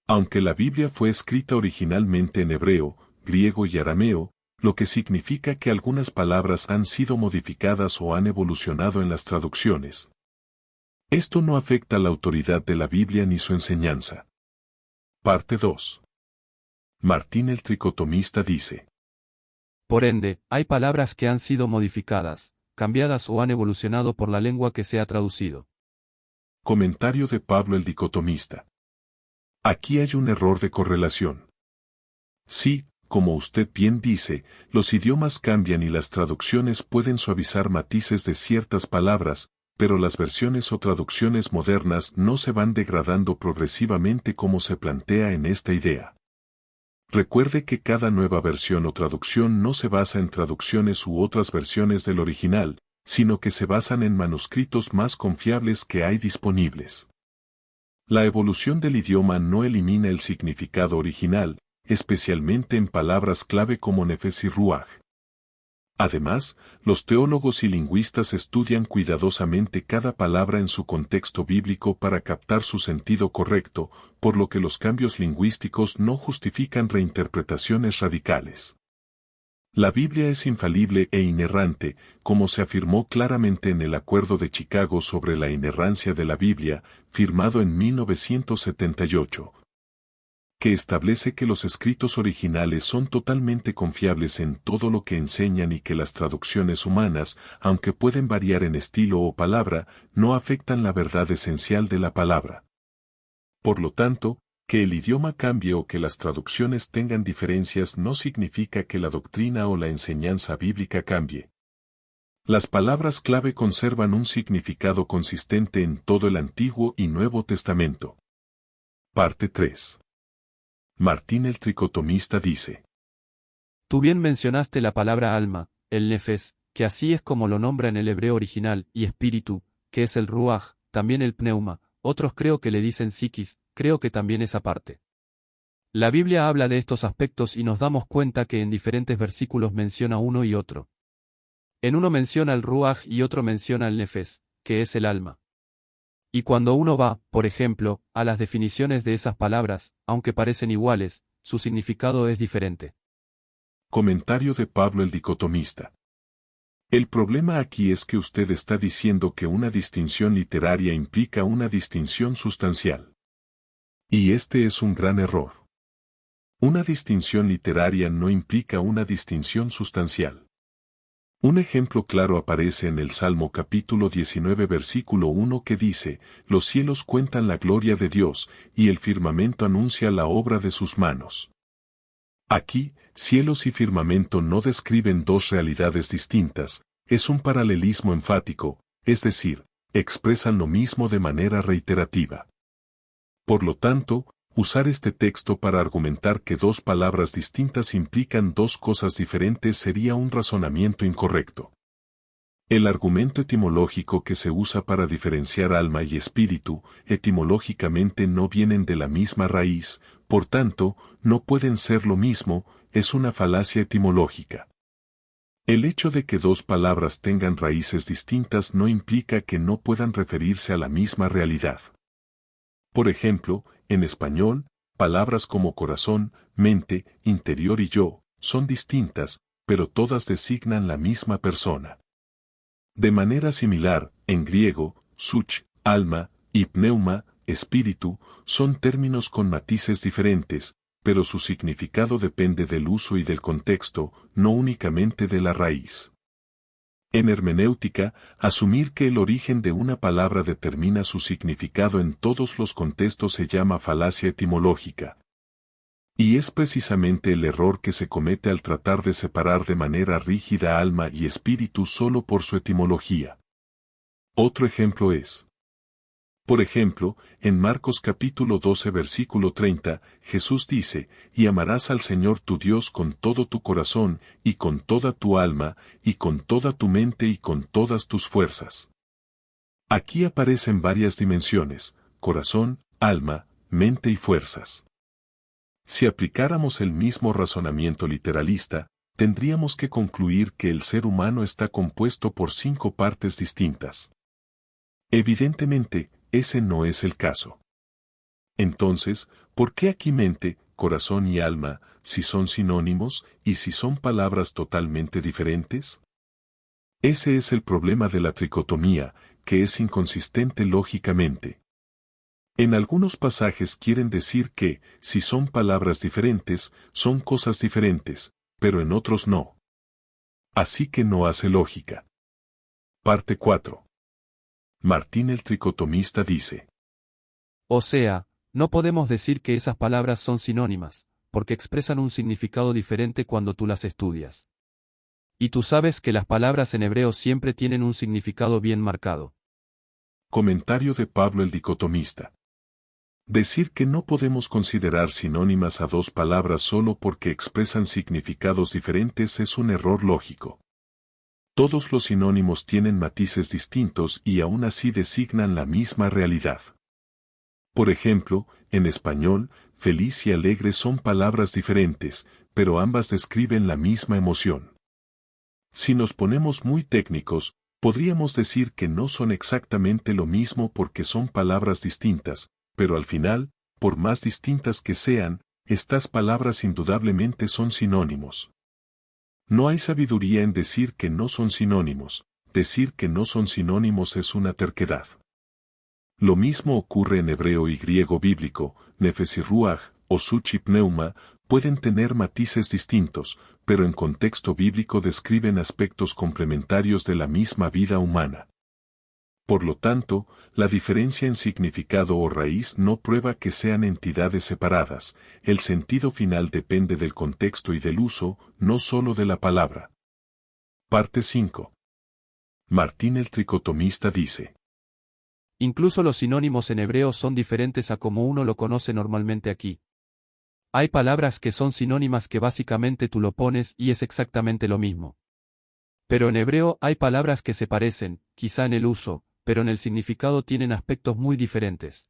Aunque la Biblia fue escrita originalmente en hebreo, griego y arameo, lo que significa que algunas palabras han sido modificadas o han evolucionado en las traducciones. Esto no afecta la autoridad de la Biblia ni su enseñanza. Parte 2. Martín el tricotomista dice: Por ende, hay palabras que han sido modificadas, cambiadas o han evolucionado por la lengua que se ha traducido. Comentario de Pablo el dicotomista. Aquí hay un error de correlación. Sí, como usted bien dice, los idiomas cambian y las traducciones pueden suavizar matices de ciertas palabras, pero las versiones o traducciones modernas no se van degradando progresivamente como se plantea en esta idea. Recuerde que cada nueva versión o traducción no se basa en traducciones u otras versiones del original, sino que se basan en manuscritos más confiables que hay disponibles. La evolución del idioma no elimina el significado original, especialmente en palabras clave como nefes y ruaj. Además, los teólogos y lingüistas estudian cuidadosamente cada palabra en su contexto bíblico para captar su sentido correcto, por lo que los cambios lingüísticos no justifican reinterpretaciones radicales. La Biblia es infalible e inerrante, como se afirmó claramente en el Acuerdo de Chicago sobre la inerrancia de la Biblia, firmado en 1978. Que establece que los escritos originales son totalmente confiables en todo lo que enseñan y que las traducciones humanas, aunque pueden variar en estilo o palabra, no afectan la verdad esencial de la palabra. Por lo tanto, que el idioma cambie o que las traducciones tengan diferencias no significa que la doctrina o la enseñanza bíblica cambie. Las palabras clave conservan un significado consistente en todo el Antiguo y Nuevo Testamento. Parte 3. Martín el tricotomista dice: Tú bien mencionaste la palabra alma, el nefes, que así es como lo nombra en el hebreo original, y espíritu, que es el ruaj, también el pneuma, otros creo que le dicen psiquis, creo que también esa parte. La Biblia habla de estos aspectos y nos damos cuenta que en diferentes versículos menciona uno y otro. En uno menciona el ruaj y otro menciona el nefes, que es el alma. Y cuando uno va, por ejemplo, a las definiciones de esas palabras, aunque parecen iguales, su significado es diferente. Comentario de Pablo el dicotomista. El problema aquí es que usted está diciendo que una distinción literaria implica una distinción sustancial. Y este es un gran error. Una distinción literaria no implica una distinción sustancial. Un ejemplo claro aparece en el Salmo capítulo 19 versículo 1 que dice: los cielos cuentan la gloria de Dios, y el firmamento anuncia la obra de sus manos. Aquí, cielos y firmamento no describen dos realidades distintas, es un paralelismo enfático, es decir, expresan lo mismo de manera reiterativa. Por lo tanto, usar este texto para argumentar que dos palabras distintas implican dos cosas diferentes sería un razonamiento incorrecto. El argumento etimológico que se usa para diferenciar alma y espíritu, etimológicamente no vienen de la misma raíz, por tanto, no pueden ser lo mismo, es una falacia etimológica. El hecho de que dos palabras tengan raíces distintas no implica que no puedan referirse a la misma realidad. Por ejemplo, en español, palabras como corazón, mente, interior y yo, son distintas, pero todas designan la misma persona. De manera similar, en griego, such, alma, y pneuma, espíritu, son términos con matices diferentes, pero su significado depende del uso y del contexto, no únicamente de la raíz. En hermenéutica, asumir que el origen de una palabra determina su significado en todos los contextos se llama falacia etimológica. Y es precisamente el error que se comete al tratar de separar de manera rígida alma y espíritu solo por su etimología. Otro ejemplo es: por ejemplo, en Marcos capítulo 12 versículo 30, Jesús dice, «Y amarás al Señor tu Dios con todo tu corazón, y con toda tu alma, y con toda tu mente y con todas tus fuerzas». Aquí aparecen varias dimensiones: corazón, alma, mente y fuerzas. Si aplicáramos el mismo razonamiento literalista, tendríamos que concluir que el ser humano está compuesto por 5 partes distintas. Evidentemente, ese no es el caso. Entonces, ¿por qué aquí mente, corazón y alma, si son sinónimos y si son palabras totalmente diferentes? Ese es el problema de la tricotomía, que es inconsistente lógicamente. En algunos pasajes quieren decir que, si son palabras diferentes, son cosas diferentes, pero en otros no. Así que no hace lógica. Parte 4. Martín el tricotomista dice: O sea, no podemos decir que esas palabras son sinónimas, porque expresan un significado diferente cuando tú las estudias. Y tú sabes que las palabras en hebreo siempre tienen un significado bien marcado. Comentario de Pablo el dicotomista. Decir que no podemos considerar sinónimas a 2 palabras solo porque expresan significados diferentes es un error lógico. Todos los sinónimos tienen matices distintos y aún así designan la misma realidad. Por ejemplo, en español, feliz y alegre son palabras diferentes, pero ambas describen la misma emoción. Si nos ponemos muy técnicos, podríamos decir que no son exactamente lo mismo porque son palabras distintas, pero al final, por más distintas que sean, estas palabras indudablemente son sinónimos. No hay sabiduría en decir que no son sinónimos; decir que no son sinónimos es una terquedad. Lo mismo ocurre en hebreo y griego bíblico. Nefes y ruach, o such y pneuma, pueden tener matices distintos, pero en contexto bíblico describen aspectos complementarios de la misma vida humana. Por lo tanto, la diferencia en significado o raíz no prueba que sean entidades separadas; el sentido final depende del contexto y del uso, no solo de la palabra. Parte 5. Martín el tricotomista dice: Incluso los sinónimos en hebreo son diferentes a como uno lo conoce normalmente aquí. Hay palabras que son sinónimas que básicamente tú lo pones y es exactamente lo mismo. Pero en hebreo hay palabras que se parecen, quizá en el uso, pero en el significado tienen aspectos muy diferentes.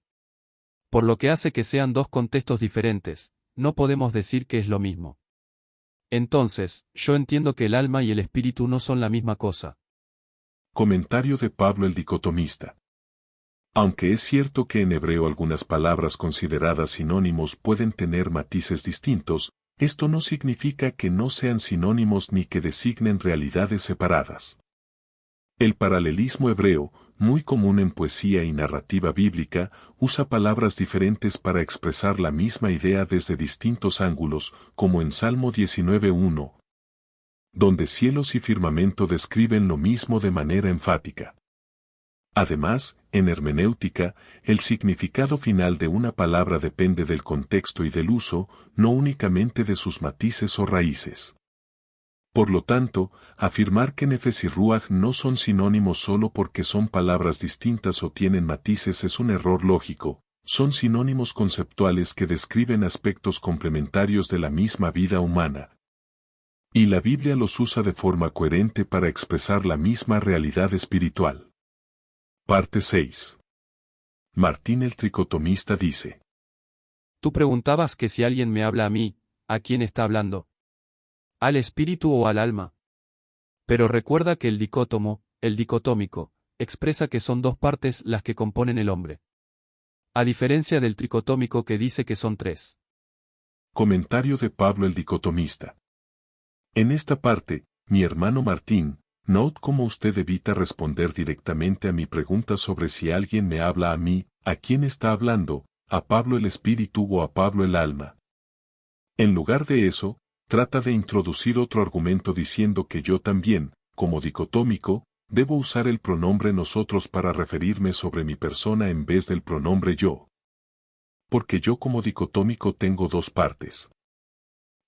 Por lo que hace que sean 2 contextos diferentes, no podemos decir que es lo mismo. Entonces, yo entiendo que el alma y el espíritu no son la misma cosa. Comentario de Pablo el dicotomista. Aunque es cierto que en hebreo algunas palabras consideradas sinónimos pueden tener matices distintos, esto no significa que no sean sinónimos ni que designen realidades separadas. El paralelismo hebreo, muy común en poesía y narrativa bíblica, usa palabras diferentes para expresar la misma idea desde distintos ángulos, como en Salmo 19:1, donde cielos y firmamento describen lo mismo de manera enfática. Además, en hermenéutica, el significado final de una palabra depende del contexto y del uso, no únicamente de sus matices o raíces. Por lo tanto, afirmar que nefes y ruach no son sinónimos solo porque son palabras distintas o tienen matices es un error lógico. Son sinónimos conceptuales que describen aspectos complementarios de la misma vida humana. Y la Biblia los usa de forma coherente para expresar la misma realidad espiritual. Parte 6. Martín el tricotomista dice: Tú preguntabas que si alguien me habla a mí, ¿a quién está hablando? ¿Al espíritu o al alma? Pero recuerda que el dicótomo, el dicotómico, expresa que son 2 partes las que componen el hombre. A diferencia del tricotómico que dice que son 3. Comentario de Pablo el dicotomista. En esta parte, mi hermano Martín, Note cómo usted evita responder directamente a mi pregunta sobre si alguien me habla a mí, ¿a quién está hablando? ¿A Pablo el espíritu o a Pablo el alma? En lugar de eso, trata de introducir otro argumento diciendo que yo también, como dicotómico, debo usar el pronombre nosotros para referirme sobre mi persona en vez del pronombre yo. Porque yo como dicotómico tengo dos partes.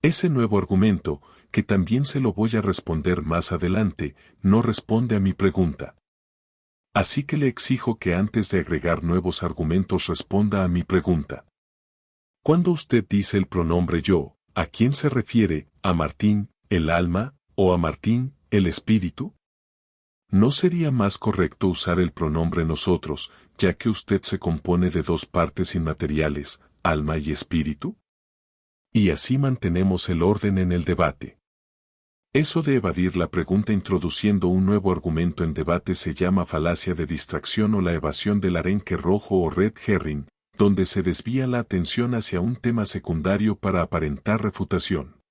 Ese nuevo argumento, que también se lo voy a responder más adelante, no responde a mi pregunta. Así que le exijo que antes de agregar nuevos argumentos responda a mi pregunta. Cuando usted dice el pronombre yo, ¿a quién se refiere? ¿A Martín, el alma, o a Martín, el espíritu? ¿No sería más correcto usar el pronombre nosotros, ya que usted se compone de dos partes inmateriales, alma y espíritu? Y así mantenemos el orden en el debate. Eso de evadir la pregunta introduciendo un nuevo argumento en debate se llama falacia de distracción o la evasión del arenque rojo o red herring, donde se desvía la atención hacia un tema secundario para aparentar refutación.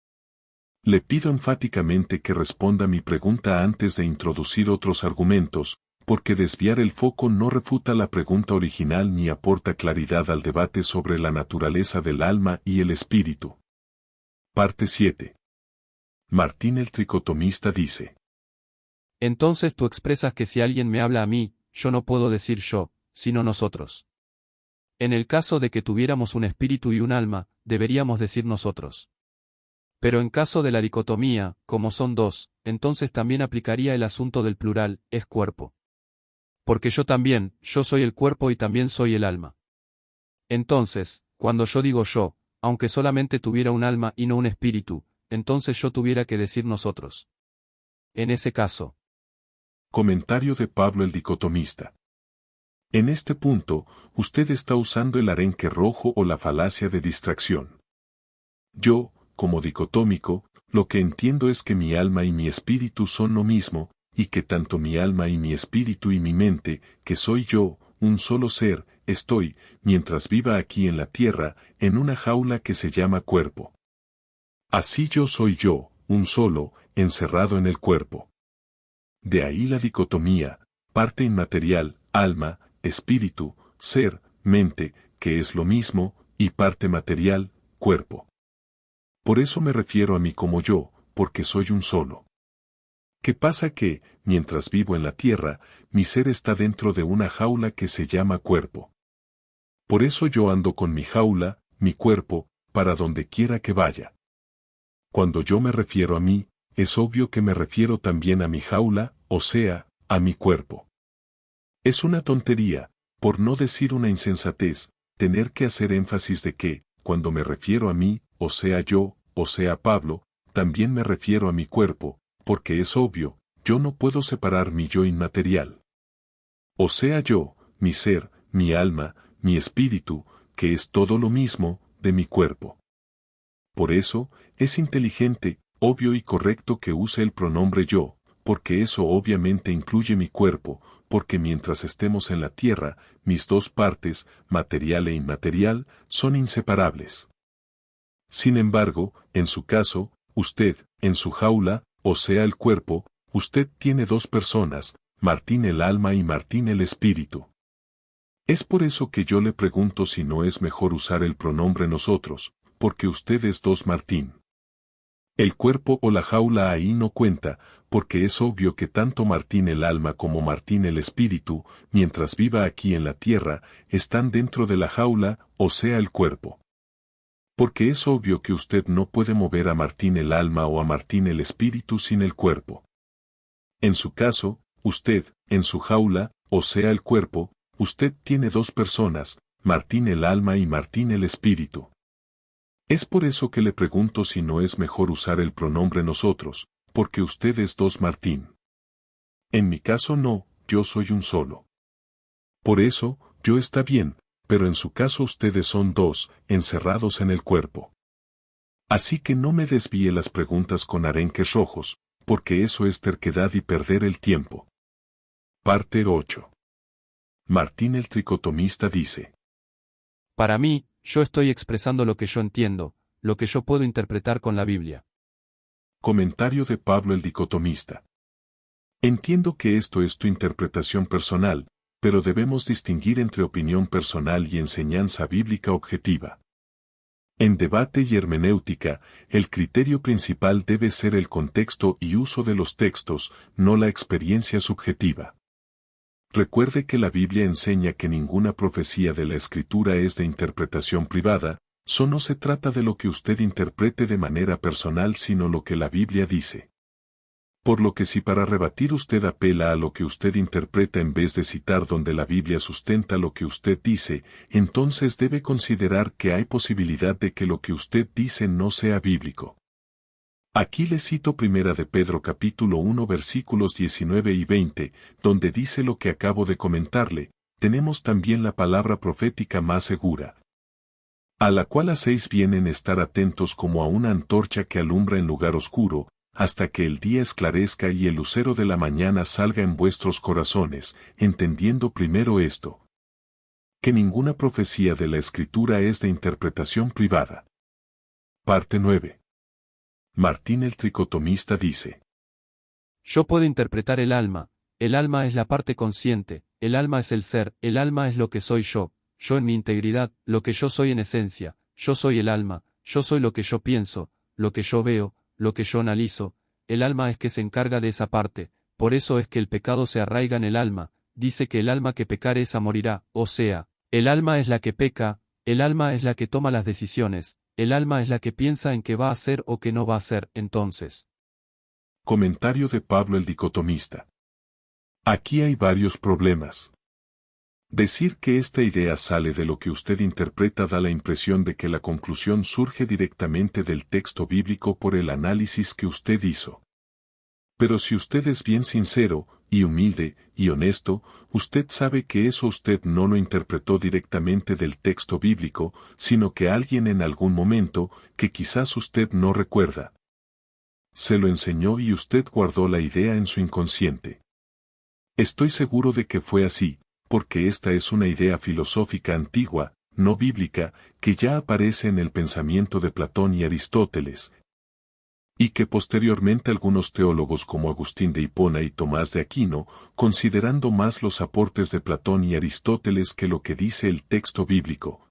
Le pido enfáticamente que responda mi pregunta antes de introducir otros argumentos, porque desviar el foco no refuta la pregunta original ni aporta claridad al debate sobre la naturaleza del alma y el espíritu. Parte 7. Martín el tricotomista dice: Entonces tú expresas que si alguien me habla a mí, yo no puedo decir yo, sino nosotros. En el caso de que tuviéramos un espíritu y un alma, deberíamos decir nosotros. Pero en caso de la dicotomía, como son dos, entonces también aplicaría el asunto del plural, es cuerpo. Porque yo también, yo soy el cuerpo y también soy el alma. Entonces, cuando yo digo yo, aunque solamente tuviera un alma y no un espíritu, entonces yo tuviera que decir nosotros. En ese caso. Comentario de Pablo el dicotomista. En este punto, usted está usando el arenque rojo o la falacia de distracción. Yo, como dicotómico, lo que entiendo es que mi alma y mi espíritu son lo mismo, y que tanto mi alma y mi espíritu y mi mente, que soy yo, un solo ser, estoy, mientras viva aquí en la tierra, en una jaula que se llama cuerpo. Así yo soy yo, un solo, encerrado en el cuerpo. De ahí la dicotomía, parte inmaterial, alma, espíritu, ser, mente, que es lo mismo, y parte material, cuerpo. Por eso me refiero a mí como yo, porque soy un solo. ¿Qué pasa que, mientras vivo en la tierra, mi ser está dentro de una jaula que se llama cuerpo? Por eso yo ando con mi jaula, mi cuerpo, para donde quiera que vaya. Cuando yo me refiero a mí, es obvio que me refiero también a mi jaula, o sea, a mi cuerpo. Es una tontería, por no decir una insensatez, tener que hacer énfasis de que, cuando me refiero a mí, o sea yo, o sea Pablo, también me refiero a mi cuerpo, porque es obvio, yo no puedo separar mi yo inmaterial. O sea yo, mi ser, mi alma, mi espíritu, que es todo lo mismo, de mi cuerpo. Por eso, es inteligente, obvio y correcto que use el pronombre yo, porque eso obviamente incluye mi cuerpo, porque mientras estemos en la tierra, mis dos partes, material e inmaterial, son inseparables. Sin embargo, en su caso, usted, en su jaula, o sea el cuerpo, usted tiene dos personas, Martín el alma y Martín el espíritu. Es por eso que yo le pregunto si no es mejor usar el pronombre nosotros, porque usted es dos Martín. El cuerpo o la jaula ahí no cuenta, porque es obvio que tanto Martín el alma como Martín el espíritu, mientras viva aquí en la tierra, están dentro de la jaula, o sea el cuerpo. Porque es obvio que usted no puede mover a Martín el alma o a Martín el espíritu sin el cuerpo. En su caso, usted, en su jaula, o sea el cuerpo, usted tiene dos personas, Martín el alma y Martín el espíritu. Es por eso que le pregunto si no es mejor usar el pronombre nosotros, porque usted es dos Martín. En mi caso no, yo soy un solo. Por eso, yo está bien, pero en su caso ustedes son dos, encerrados en el cuerpo. Así que no me desvíe las preguntas con arenques rojos, porque eso es terquedad y perder el tiempo. Parte 8. Martín el tricotomista dice: Para mí, yo estoy expresando lo que yo entiendo, lo que yo puedo interpretar con la Biblia. Comentario de Pablo el dicotomista. Entiendo que esto es tu interpretación personal, pero debemos distinguir entre opinión personal y enseñanza bíblica objetiva. En debate y hermenéutica, el criterio principal debe ser el contexto y uso de los textos, no la experiencia subjetiva. Recuerde que la Biblia enseña que ninguna profecía de la Escritura es de interpretación privada, no se trata de lo que usted interprete de manera personal sino lo que la Biblia dice. Por lo que si para rebatir usted apela a lo que usted interpreta en vez de citar donde la Biblia sustenta lo que usted dice, entonces debe considerar que hay posibilidad de que lo que usted dice no sea bíblico. Aquí le cito 1 de Pedro capítulo 1 versículos 19 y 20, donde dice lo que acabo de comentarle, tenemos también la palabra profética más segura, a la cual hacéis bien en estar atentos como a una antorcha que alumbra en lugar oscuro, hasta que el día esclarezca y el lucero de la mañana salga en vuestros corazones, entendiendo primero esto, que ninguna profecía de la Escritura es de interpretación privada. Parte 9. Martín el tricotomista dice: Yo puedo interpretar el alma es la parte consciente, el alma es el ser, el alma es lo que soy yo en mi integridad, lo que yo soy en esencia, yo soy el alma, yo soy lo que yo pienso, lo que yo veo, lo que yo analizo, el alma es que se encarga de esa parte, por eso es que el pecado se arraiga en el alma, dice que el alma que pecare esa morirá, o sea, el alma es la que peca, el alma es la que toma las decisiones, el alma es la que piensa en qué va a hacer o qué no va a hacer, entonces. Comentario de Pablo el dicotomista. Aquí hay varios problemas. Decir que esta idea sale de lo que usted interpreta da la impresión de que la conclusión surge directamente del texto bíblico por el análisis que usted hizo. Pero si usted es bien sincero, y humilde, y honesto, usted sabe que eso usted no lo interpretó directamente del texto bíblico, sino que alguien en algún momento, que quizás usted no recuerda, se lo enseñó y usted guardó la idea en su inconsciente. Estoy seguro de que fue así, porque esta es una idea filosófica antigua, no bíblica, que ya aparece en el pensamiento de Platón y Aristóteles, y que posteriormente algunos teólogos como Agustín de Hipona y Tomás de Aquino, considerando más los aportes de Platón y Aristóteles que lo que dice el texto bíblico,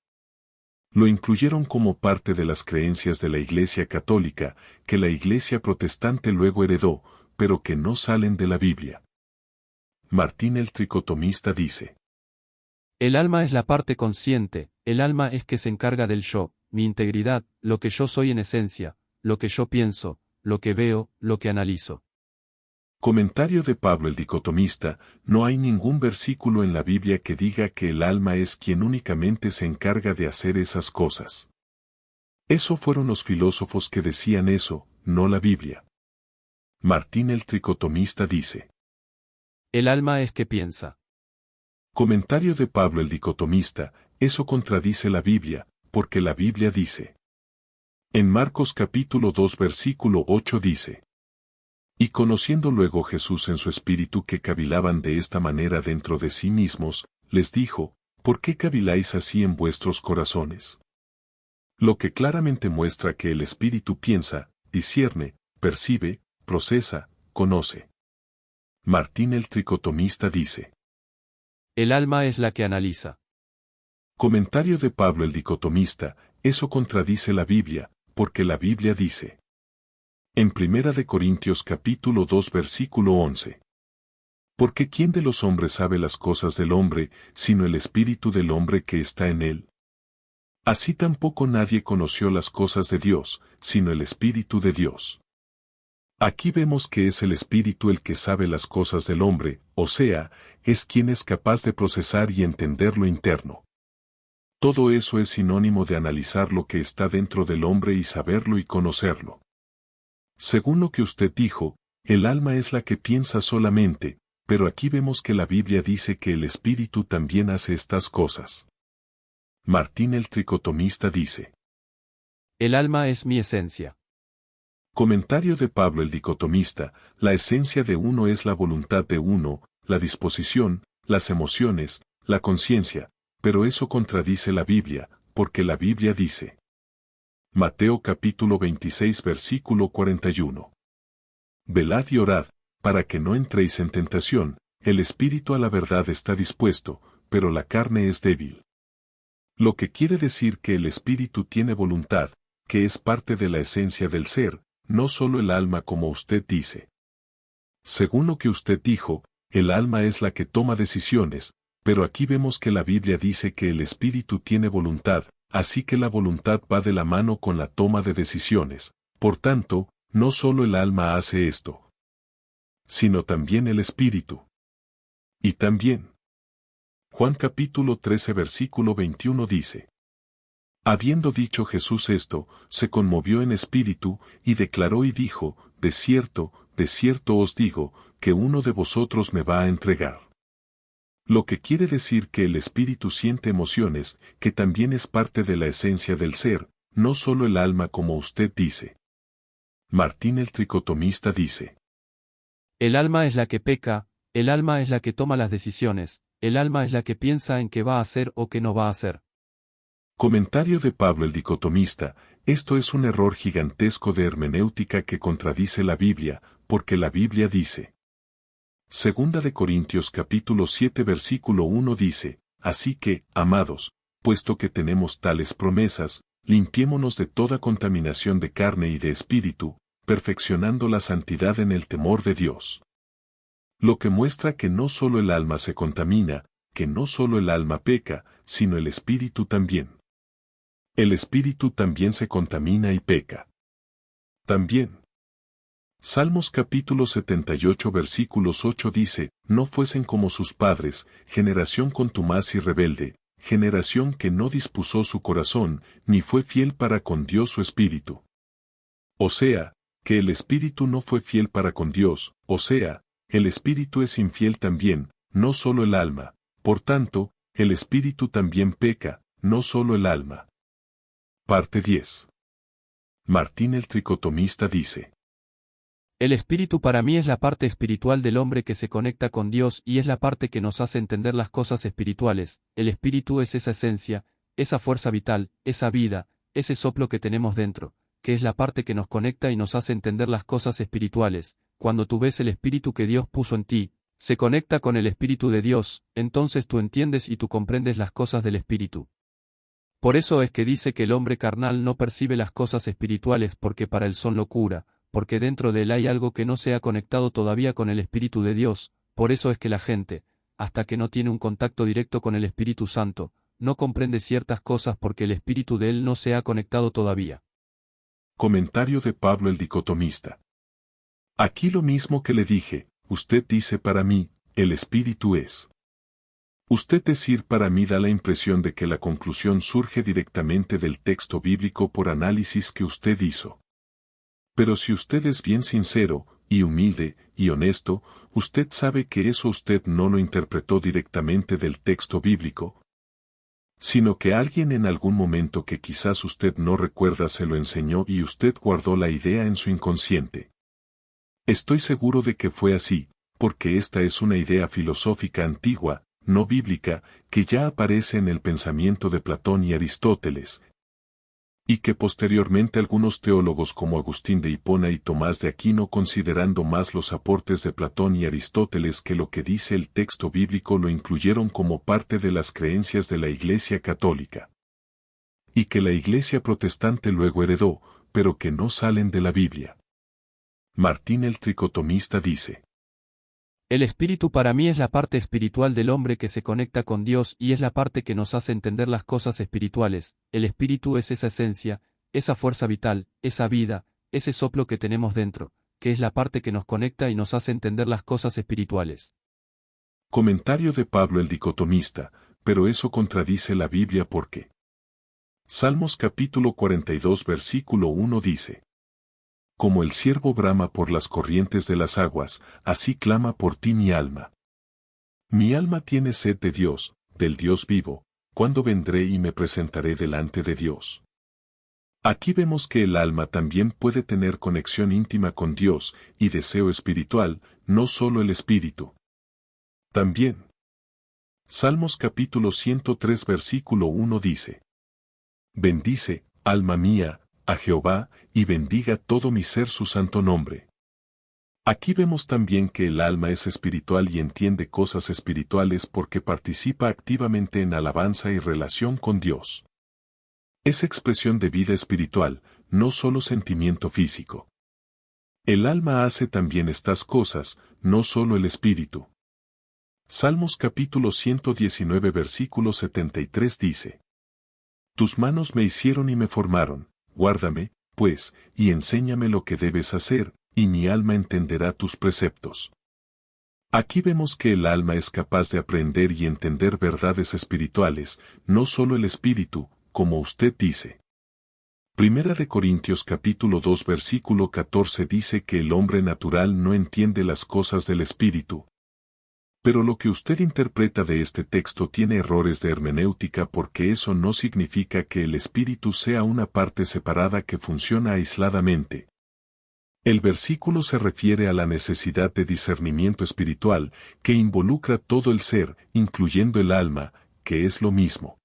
lo incluyeron como parte de las creencias de la Iglesia Católica, que la Iglesia Protestante luego heredó, pero que no salen de la Biblia. Martín el tricotomista dice: El alma es la parte consciente, el alma es que se encarga del yo, mi integridad, lo que yo soy en esencia, lo que yo pienso, lo que veo, lo que analizo. Comentario de Pablo el dicotomista: no hay ningún versículo en la Biblia que diga que el alma es quien únicamente se encarga de hacer esas cosas. Eso fueron los filósofos que decían eso, no la Biblia. Martín el tricotomista dice: El alma es que piensa. Comentario de Pablo el dicotomista: eso contradice la Biblia, porque la Biblia dice. En Marcos capítulo 2 versículo 8 dice: Y conociendo luego Jesús en su espíritu que cavilaban de esta manera dentro de sí mismos, les dijo: ¿Por qué caviláis así en vuestros corazones? Lo que claramente muestra que el espíritu piensa, discierne, percibe, procesa, conoce. Martín el tricotomista dice: El alma es la que analiza. Comentario de Pablo el dicotomista: eso contradice la Biblia, porque la Biblia dice. En 1 de Corintios capítulo 2 versículo 11. Porque ¿quién de los hombres sabe las cosas del hombre, sino el espíritu del hombre que está en él? Así tampoco nadie conoció las cosas de Dios, sino el espíritu de Dios. Aquí vemos que es el espíritu el que sabe las cosas del hombre, o sea, es quien es capaz de procesar y entender lo interno. Todo eso es sinónimo de analizar lo que está dentro del hombre y saberlo y conocerlo. Según lo que usted dijo, el alma es la que piensa solamente, pero aquí vemos que la Biblia dice que el espíritu también hace estas cosas. Martín el tricotomista dice: El alma es mi esencia. Comentario de Pablo el dicotomista: la esencia de uno es la voluntad de uno, la disposición, las emociones, la conciencia, pero eso contradice la Biblia, porque la Biblia dice. Mateo capítulo 26 versículo 41. Velad y orad, para que no entréis en tentación, el espíritu a la verdad está dispuesto, pero la carne es débil. Lo que quiere decir que el espíritu tiene voluntad, que es parte de la esencia del ser, no solo el alma como usted dice. Según lo que usted dijo, el alma es la que toma decisiones, pero aquí vemos que la Biblia dice que el espíritu tiene voluntad, así que la voluntad va de la mano con la toma de decisiones. Por tanto, no solo el alma hace esto, sino también el espíritu. Y también, Juan capítulo 13 versículo 21 dice: Habiendo dicho Jesús esto, se conmovió en espíritu, y declaró y dijo: de cierto os digo, que uno de vosotros me va a entregar. Lo que quiere decir que el espíritu siente emociones, que también es parte de la esencia del ser, no solo el alma como usted dice. Martín el tricotomista dice: El alma es la que peca, el alma es la que toma las decisiones, el alma es la que piensa en qué va a hacer o qué no va a hacer. Comentario de Pablo el dicotomista: esto es un error gigantesco de hermenéutica que contradice la Biblia, porque la Biblia dice. Segunda de Corintios capítulo 7 versículo 1 dice: así que, amados, puesto que tenemos tales promesas, limpiémonos de toda contaminación de carne y de espíritu, perfeccionando la santidad en el temor de Dios. Lo que muestra que no solo el alma se contamina, que no solo el alma peca, sino el espíritu también. El espíritu también se contamina y peca. También. Salmos capítulo 78 versículos 8 dice: no fuesen como sus padres, generación contumaz y rebelde, generación que no dispuso su corazón, ni fue fiel para con Dios su espíritu. O sea, que el espíritu no fue fiel para con Dios, o sea, el espíritu es infiel también, no solo el alma. Por tanto, el espíritu también peca, no solo el alma. Parte 10. Martín el tricotomista dice: El espíritu para mí es la parte espiritual del hombre que se conecta con Dios y es la parte que nos hace entender las cosas espirituales. El espíritu es esa esencia, esa fuerza vital, esa vida, ese soplo que tenemos dentro, que es la parte que nos conecta y nos hace entender las cosas espirituales. Cuando tú ves el espíritu que Dios puso en ti, se conecta con el espíritu de Dios, entonces tú entiendes y tú comprendes las cosas del espíritu. Por eso es que dice que el hombre carnal no percibe las cosas espirituales porque para él son locura, porque dentro de él hay algo que no se ha conectado todavía con el Espíritu de Dios. Por eso es que la gente, hasta que no tiene un contacto directo con el Espíritu Santo, no comprende ciertas cosas porque el Espíritu de él no se ha conectado todavía. Comentario de Pablo el dicotomista. Aquí lo mismo que le dije, usted dice para mí, el Espíritu es. Usted decir para mí da la impresión de que la conclusión surge directamente del texto bíblico por análisis que usted hizo. Pero si usted es bien sincero, y humilde, y honesto, usted sabe que eso usted no lo interpretó directamente del texto bíblico, sino que alguien en algún momento que quizás usted no recuerda se lo enseñó y usted guardó la idea en su inconsciente. Estoy seguro de que fue así, porque esta es una idea filosófica antigua, no bíblica, que ya aparece en el pensamiento de Platón y Aristóteles, y que posteriormente algunos teólogos como Agustín de Hipona y Tomás de Aquino, considerando más los aportes de Platón y Aristóteles que lo que dice el texto bíblico, lo incluyeron como parte de las creencias de la Iglesia católica, y que la Iglesia protestante luego heredó, pero que no salen de la Biblia. Martín el tricotomista dice: El espíritu para mí es la parte espiritual del hombre que se conecta con Dios y es la parte que nos hace entender las cosas espirituales. El espíritu es esa esencia, esa fuerza vital, esa vida, ese soplo que tenemos dentro, que es la parte que nos conecta y nos hace entender las cosas espirituales. Comentario de Pablo el dicotomista: pero eso contradice la Biblia porque Salmos capítulo 42 versículo 1 dice: como el ciervo brama por las corrientes de las aguas, así clama por ti mi alma. Mi alma tiene sed de Dios, del Dios vivo. ¿Cuándo vendré y me presentaré delante de Dios? Aquí vemos que el alma también puede tener conexión íntima con Dios y deseo espiritual, no solo el espíritu. También. Salmos capítulo 103 versículo 1 dice: bendice, alma mía, a Jehová, y bendiga todo mi ser su santo nombre. Aquí vemos también que el alma es espiritual y entiende cosas espirituales porque participa activamente en alabanza y relación con Dios. Es expresión de vida espiritual, no solo sentimiento físico. El alma hace también estas cosas, no solo el espíritu. Salmos capítulo 119 versículo 73 dice: Tus manos me hicieron y me formaron, guárdame, pues, y enséñame lo que debes hacer, y mi alma entenderá tus preceptos. Aquí vemos que el alma es capaz de aprender y entender verdades espirituales, no solo el espíritu, como usted dice. Primera de Corintios capítulo 2 versículo 14 dice que el hombre natural no entiende las cosas del espíritu. Pero lo que usted interpreta de este texto tiene errores de hermenéutica porque eso no significa que el espíritu sea una parte separada que funciona aisladamente. El versículo se refiere a la necesidad de discernimiento espiritual que involucra todo el ser, incluyendo el alma, que es lo mismo.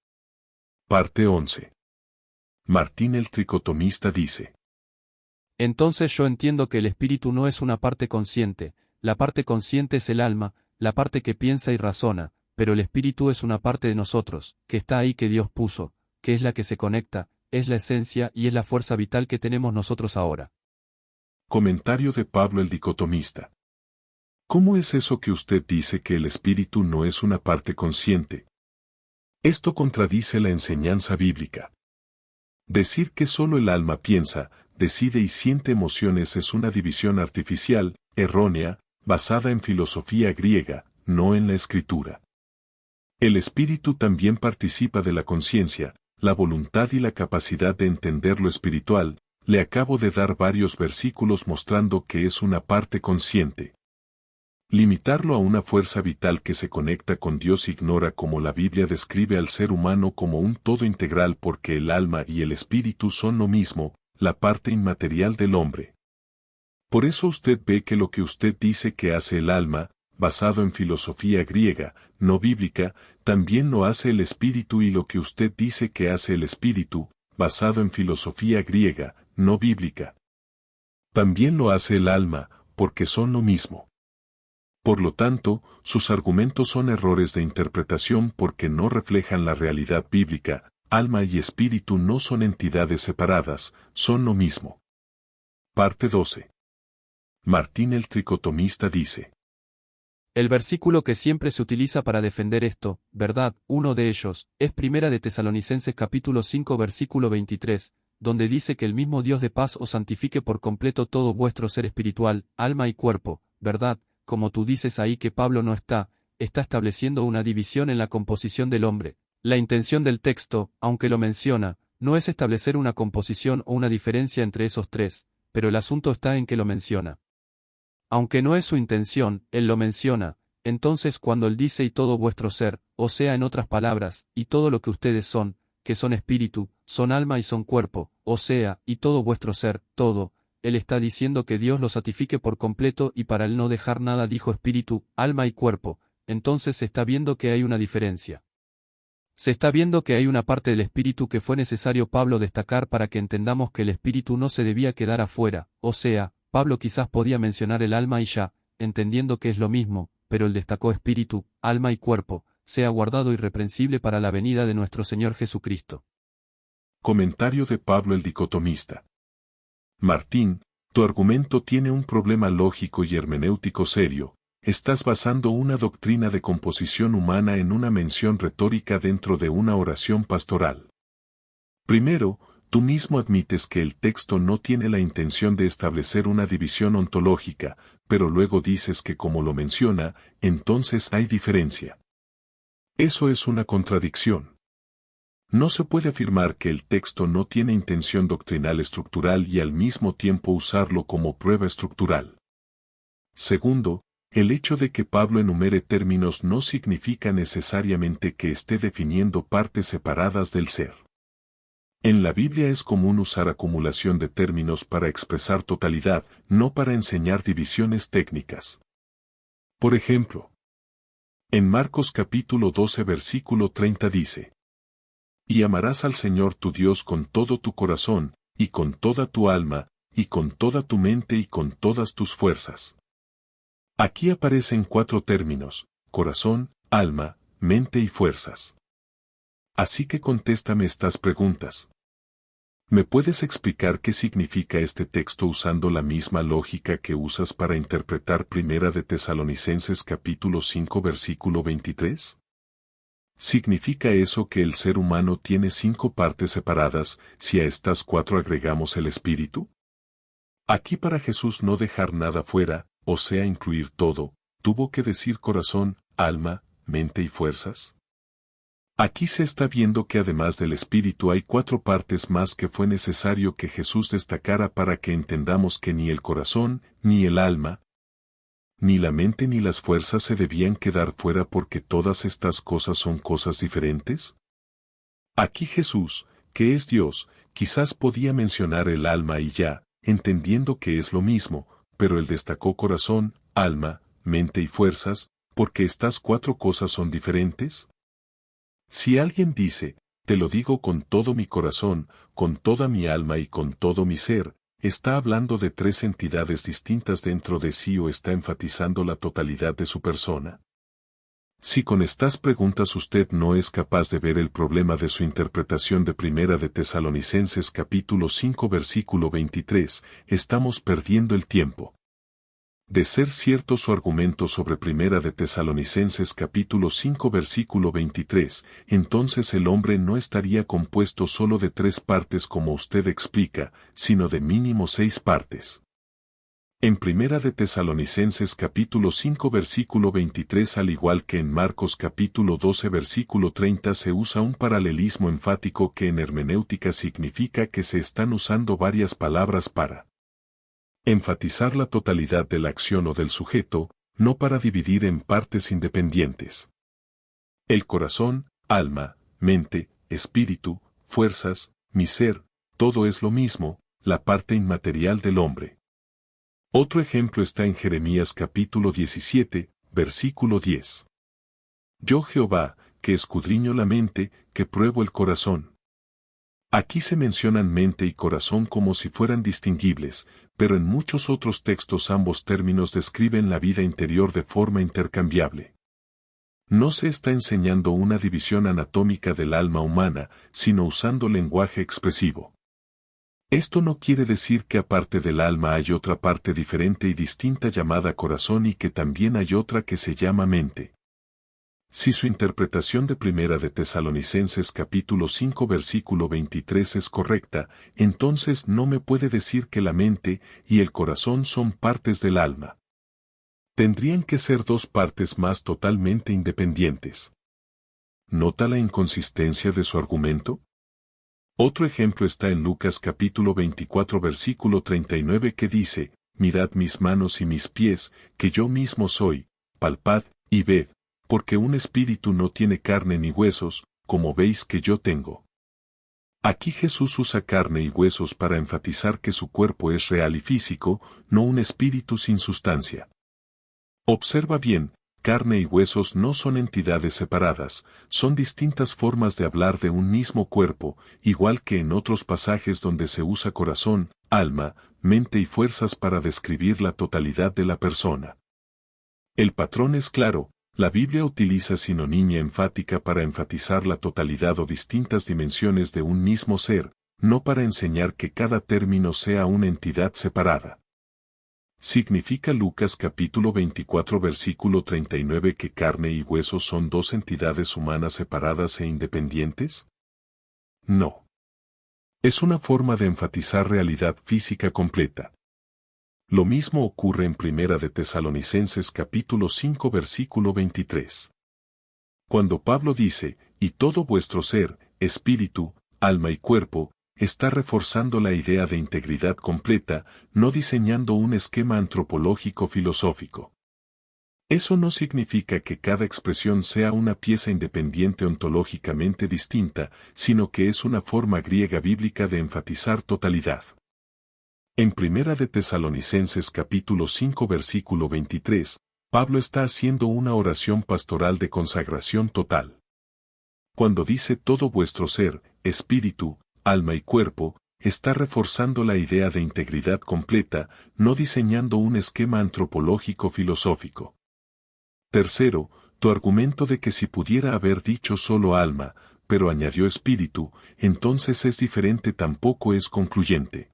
Parte 11. Martín el tricotomista dice: Entonces yo entiendo que el espíritu no es una parte consciente, la parte consciente es el alma, la parte que piensa y razona, pero el espíritu es una parte de nosotros, que está ahí que Dios puso, que es la que se conecta, es la esencia y es la fuerza vital que tenemos nosotros ahora. Comentario de Pablo el dicotomista. ¿Cómo es eso que usted dice que el espíritu no es una parte consciente? Esto contradice la enseñanza bíblica. Decir que solo el alma piensa, decide y siente emociones es una división artificial, errónea, basada en filosofía griega, no en la escritura. El espíritu también participa de la conciencia, la voluntad y la capacidad de entender lo espiritual. Le acabo de dar varios versículos mostrando que es una parte consciente. Limitarlo a una fuerza vital que se conecta con Dios ignora cómo la Biblia describe al ser humano como un todo integral porque el alma y el espíritu son lo mismo, la parte inmaterial del hombre. Por eso usted ve que lo que usted dice que hace el alma, basado en filosofía griega, no bíblica, también lo hace el espíritu y lo que usted dice que hace el espíritu, basado en filosofía griega, no bíblica. También lo hace el alma, porque son lo mismo. Por lo tanto, sus argumentos son errores de interpretación porque no reflejan la realidad bíblica. Alma y espíritu no son entidades separadas, son lo mismo. Parte 12. Martín el tricotomista dice: El versículo que siempre se utiliza para defender esto, ¿verdad? Uno de ellos, es Primera de Tesalonicenses capítulo 5 versículo 23, donde dice que el mismo Dios de paz os santifique por completo todo vuestro ser espiritual, alma y cuerpo, ¿verdad? Como tú dices ahí que Pablo no está estableciendo una división en la composición del hombre. La intención del texto, aunque lo menciona, no es establecer una composición o una diferencia entre esos tres, pero el asunto está en que lo menciona. Aunque no es su intención, él lo menciona, entonces cuando él dice y todo vuestro ser, o sea en otras palabras, y todo lo que ustedes son, que son espíritu, son alma y son cuerpo, o sea, y todo vuestro ser, todo, él está diciendo que Dios lo santifique por completo y para él no dejar nada dijo espíritu, alma y cuerpo, entonces se está viendo que hay una diferencia. Se está viendo que hay una parte del espíritu que fue necesario Pablo destacar para que entendamos que el espíritu no se debía quedar afuera, o sea, Pablo quizás podía mencionar el alma y ya, entendiendo que es lo mismo, pero él destacó espíritu, alma y cuerpo, sea guardado irreprensible para la venida de nuestro Señor Jesucristo. Comentario de Pablo el dicotomista. Martín, tu argumento tiene un problema lógico y hermenéutico serio. Estás basando una doctrina de composición humana en una mención retórica dentro de una oración pastoral. Primero, tú mismo admites que el texto no tiene la intención de establecer una división ontológica, pero luego dices que como lo menciona, entonces hay diferencia. Eso es una contradicción. No se puede afirmar que el texto no tiene intención doctrinal estructural y al mismo tiempo usarlo como prueba estructural. Segundo, el hecho de que Pablo enumere términos no significa necesariamente que esté definiendo partes separadas del ser. En la Biblia es común usar acumulación de términos para expresar totalidad, no para enseñar divisiones técnicas. Por ejemplo, en Marcos capítulo 12 versículo 30 dice: Y amarás al Señor tu Dios con todo tu corazón, y con toda tu alma, y con toda tu mente y con todas tus fuerzas. Aquí aparecen 4 términos: corazón, alma, mente y fuerzas. Así que contéstame estas preguntas. ¿Me puedes explicar qué significa este texto usando la misma lógica que usas para interpretar Primera de Tesalonicenses capítulo 5 versículo 23? ¿Significa eso que el ser humano tiene 5 partes separadas si a estas 4 agregamos el espíritu? Aquí para Jesús no dejar nada fuera, o sea incluir todo, tuvo que decir corazón, alma, mente y fuerzas. Aquí se está viendo que además del espíritu hay 4 partes más que fue necesario que Jesús destacara para que entendamos que ni el corazón, ni el alma, ni la mente ni las fuerzas se debían quedar fuera porque todas estas cosas son cosas diferentes. Aquí Jesús, que es Dios, quizás podía mencionar el alma y ya, entendiendo que es lo mismo, pero él destacó corazón, alma, mente y fuerzas, porque estas 4 cosas son diferentes. Si alguien dice, te lo digo con todo mi corazón, con toda mi alma y con todo mi ser, ¿está hablando de 3 entidades distintas dentro de sí o está enfatizando la totalidad de su persona? Si con estas preguntas usted no es capaz de ver el problema de su interpretación de Primera de Tesalonicenses capítulo 5 versículo 23, estamos perdiendo el tiempo. De ser cierto su argumento sobre Primera de Tesalonicenses capítulo 5 versículo 23, entonces el hombre no estaría compuesto solo de 3 partes como usted explica, sino de mínimo 6 partes. En Primera de Tesalonicenses capítulo 5 versículo 23 al igual que en Marcos capítulo 12 versículo 30 se usa un paralelismo enfático que en hermenéutica significa que se están usando varias palabras para enfatizar la totalidad de la acción o del sujeto, no para dividir en partes independientes. El corazón, alma, mente, espíritu, fuerzas, mi ser, todo es lo mismo, la parte inmaterial del hombre. Otro ejemplo está en Jeremías capítulo 17, versículo 10. Yo Jehová, que escudriño la mente, que pruebo el corazón. Aquí se mencionan mente y corazón como si fueran distinguibles, pero en muchos otros textos ambos términos describen la vida interior de forma intercambiable. No se está enseñando una división anatómica del alma humana, sino usando lenguaje expresivo. Esto no quiere decir que aparte del alma hay otra parte diferente y distinta llamada corazón y que también hay otra que se llama mente. Si su interpretación de Primera de Tesalonicenses capítulo 5 versículo 23 es correcta, entonces no me puede decir que la mente y el corazón son partes del alma. Tendrían que ser 2 partes más totalmente independientes. ¿Nota la inconsistencia de su argumento? Otro ejemplo está en Lucas capítulo 24 versículo 39 que dice, mirad mis manos y mis pies, que yo mismo soy, palpad y ved, porque un espíritu no tiene carne ni huesos, como veis que yo tengo. Aquí Jesús usa carne y huesos para enfatizar que su cuerpo es real y físico, no un espíritu sin sustancia. Observa bien, carne y huesos no son entidades separadas, son distintas formas de hablar de un mismo cuerpo, igual que en otros pasajes donde se usa corazón, alma, mente y fuerzas para describir la totalidad de la persona. El patrón es claro, la Biblia utiliza sinonimia enfática para enfatizar la totalidad o distintas dimensiones de un mismo ser, no para enseñar que cada término sea una entidad separada. ¿Significa Lucas capítulo 24 versículo 39 que carne y huesos son 2 entidades humanas separadas e independientes? No. Es una forma de enfatizar realidad física completa. Lo mismo ocurre en Primera de Tesalonicenses capítulo 5 versículo 23. Cuando Pablo dice, y todo vuestro ser, espíritu, alma y cuerpo, está reforzando la idea de integridad completa, no diseñando un esquema antropológico filosófico. Eso no significa que cada expresión sea una pieza independiente ontológicamente distinta, sino que es una forma griega bíblica de enfatizar totalidad. En Primera de Tesalonicenses capítulo 5 versículo 23, Pablo está haciendo una oración pastoral de consagración total. Cuando dice todo vuestro ser, espíritu, alma y cuerpo, está reforzando la idea de integridad completa, no diseñando un esquema antropológico filosófico. Tercero, tu argumento de que si pudiera haber dicho solo alma, pero añadió espíritu, entonces es diferente tampoco es concluyente.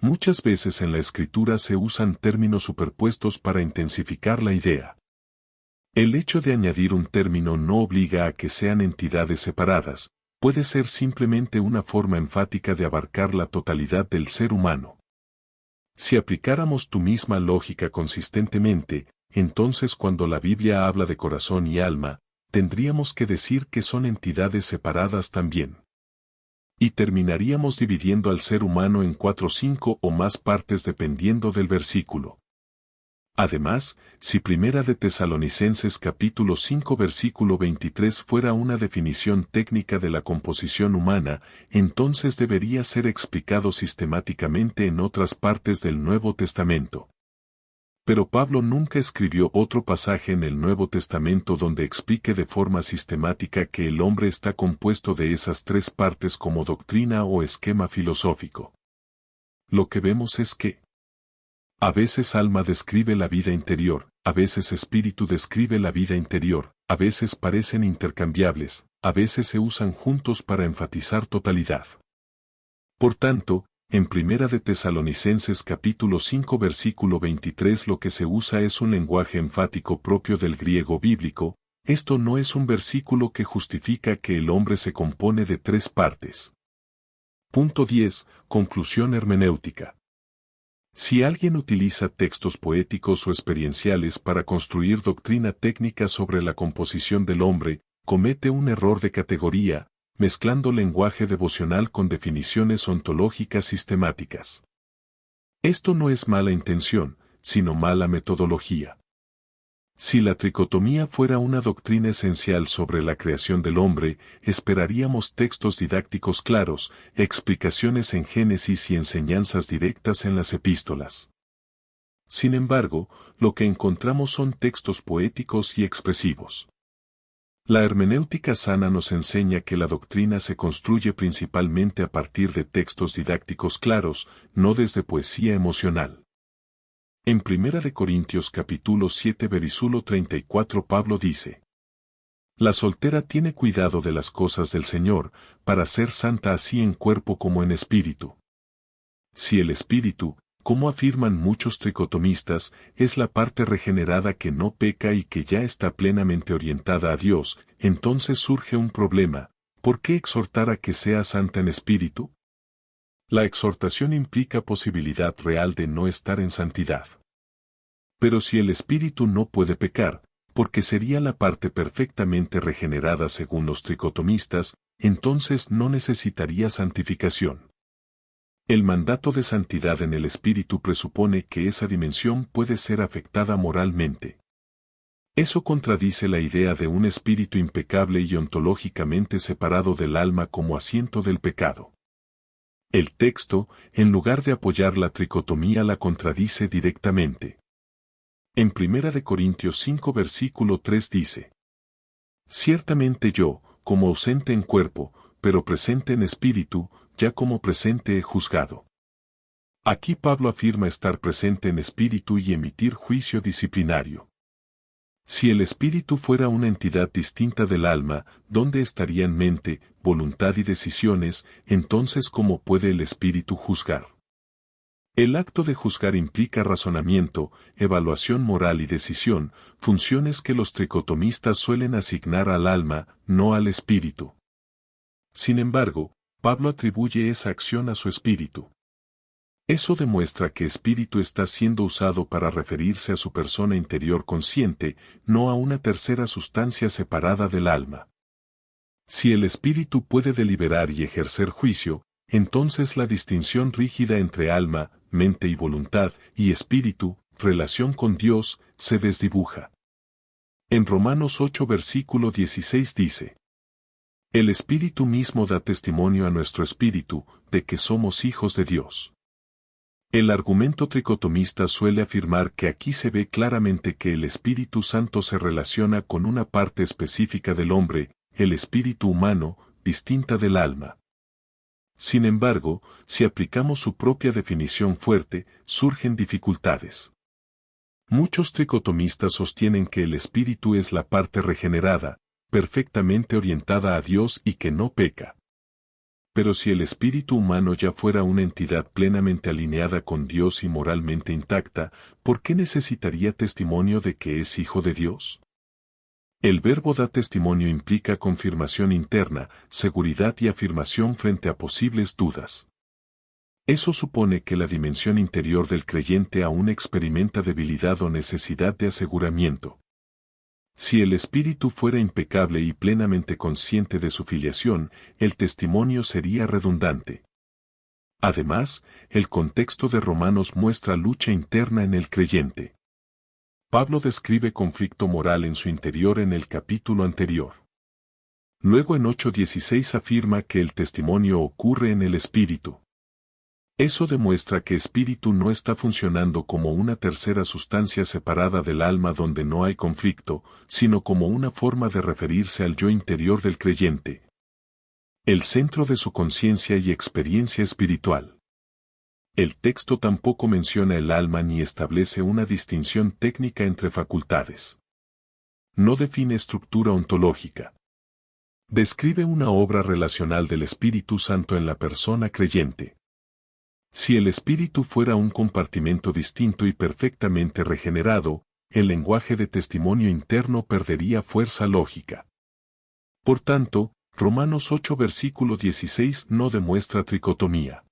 Muchas veces en la escritura se usan términos superpuestos para intensificar la idea. El hecho de añadir un término no obliga a que sean entidades separadas, puede ser simplemente una forma enfática de abarcar la totalidad del ser humano. Si aplicáramos tu misma lógica consistentemente, entonces cuando la Biblia habla de corazón y alma, tendríamos que decir que son entidades separadas también. Y terminaríamos dividiendo al ser humano en 4, 5 o más partes dependiendo del versículo. Además, si Primera de Tesalonicenses capítulo 5 versículo 23 fuera una definición técnica de la composición humana, entonces debería ser explicado sistemáticamente en otras partes del Nuevo Testamento. Pero Pablo nunca escribió otro pasaje en el Nuevo Testamento donde explique de forma sistemática que el hombre está compuesto de esas tres partes como doctrina o esquema filosófico. Lo que vemos es que a veces alma describe la vida interior, a veces espíritu describe la vida interior, a veces parecen intercambiables, a veces se usan juntos para enfatizar totalidad. Por tanto, en Primera de Tesalonicenses capítulo 5 versículo 23 lo que se usa es un lenguaje enfático propio del griego bíblico. Esto no es un versículo que justifica que el hombre se compone de tres partes. Punto 10. Conclusión hermenéutica. Si alguien utiliza textos poéticos o experienciales para construir doctrina técnica sobre la composición del hombre, comete un error de categoría, mezclando lenguaje devocional con definiciones ontológicas sistemáticas. Esto no es mala intención, sino mala metodología. Si la tricotomía fuera una doctrina esencial sobre la creación del hombre, esperaríamos textos didácticos claros, explicaciones en Génesis y enseñanzas directas en las epístolas. Sin embargo, lo que encontramos son textos poéticos y expresivos. La hermenéutica sana nos enseña que la doctrina se construye principalmente a partir de textos didácticos claros, no desde poesía emocional. En 1 Corintios capítulo 7 versículo 34 Pablo dice: La soltera tiene cuidado de las cosas del Señor, para ser santa así en cuerpo como en espíritu. Si el espíritu, como afirman muchos tricotomistas, es la parte regenerada que no peca y que ya está plenamente orientada a Dios, entonces surge un problema: ¿por qué exhortar a que sea santa en espíritu? La exhortación implica posibilidad real de no estar en santidad. Pero si el espíritu no puede pecar, porque sería la parte perfectamente regenerada según los tricotomistas, entonces no necesitaría santificación. El mandato de santidad en el espíritu presupone que esa dimensión puede ser afectada moralmente. Eso contradice la idea de un espíritu impecable y ontológicamente separado del alma como asiento del pecado. El texto, en lugar de apoyar la tricotomía, la contradice directamente. En 1 Corintios 5 versículo 3 dice: Ciertamente yo, como ausente en cuerpo, pero presente en espíritu, ya como presente he juzgado. Aquí Pablo afirma estar presente en espíritu y emitir juicio disciplinario. Si el espíritu fuera una entidad distinta del alma, ¿dónde estarían mente, voluntad y decisiones? Entonces, ¿cómo puede el espíritu juzgar? El acto de juzgar implica razonamiento, evaluación moral y decisión, funciones que los tricotomistas suelen asignar al alma, no al espíritu. Sin embargo, Pablo atribuye esa acción a su espíritu. Eso demuestra que espíritu está siendo usado para referirse a su persona interior consciente, no a una tercera sustancia separada del alma. Si el espíritu puede deliberar y ejercer juicio, entonces la distinción rígida entre alma, mente y voluntad, y espíritu, relación con Dios, se desdibuja. En Romanos 8 versículo 16 dice: El espíritu mismo da testimonio a nuestro espíritu, de que somos hijos de Dios. El argumento tricotomista suele afirmar que aquí se ve claramente que el Espíritu Santo se relaciona con una parte específica del hombre, el espíritu humano, distinta del alma. Sin embargo, si aplicamos su propia definición fuerte, surgen dificultades. Muchos tricotomistas sostienen que el espíritu es la parte regenerada, perfectamente orientada a Dios y que no peca. Pero si el espíritu humano ya fuera una entidad plenamente alineada con Dios y moralmente intacta, ¿por qué necesitaría testimonio de que es hijo de Dios? El verbo da testimonio implica confirmación interna, seguridad y afirmación frente a posibles dudas. Eso supone que la dimensión interior del creyente aún experimenta debilidad o necesidad de aseguramiento. Si el espíritu fuera impecable y plenamente consciente de su filiación, el testimonio sería redundante. Además, el contexto de Romanos muestra lucha interna en el creyente. Pablo describe conflicto moral en su interior en el capítulo anterior. Luego en 8:16 afirma que el testimonio ocurre en el espíritu. Eso demuestra que espíritu no está funcionando como una tercera sustancia separada del alma donde no hay conflicto, sino como una forma de referirse al yo interior del creyente. El centro de su conciencia y experiencia espiritual. El texto tampoco menciona el alma ni establece una distinción técnica entre facultades. No define estructura ontológica. Describe una obra relacional del Espíritu Santo en la persona creyente. Si el espíritu fuera un compartimento distinto y perfectamente regenerado, el lenguaje de testimonio interno perdería fuerza lógica. Por tanto, Romanos 8 versículo 16 no demuestra tricotomía.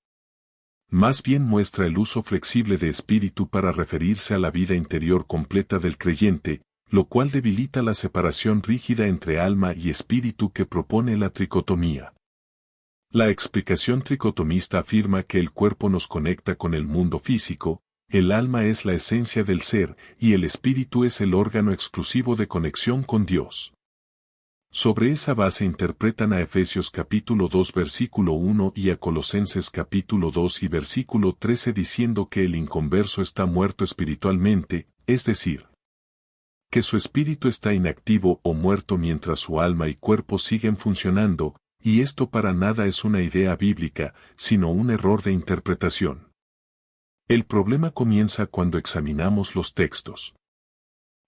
Más bien muestra el uso flexible de espíritu para referirse a la vida interior completa del creyente, lo cual debilita la separación rígida entre alma y espíritu que propone la tricotomía. La explicación tricotomista afirma que el cuerpo nos conecta con el mundo físico, el alma es la esencia del ser y el espíritu es el órgano exclusivo de conexión con Dios. Sobre esa base interpretan a Efesios capítulo 2 versículo 1 y a Colosenses capítulo 2 y versículo 13 diciendo que el inconverso está muerto espiritualmente, es decir, que su espíritu está inactivo o muerto mientras su alma y cuerpo siguen funcionando, y esto para nada es una idea bíblica, sino un error de interpretación. El problema comienza cuando examinamos los textos.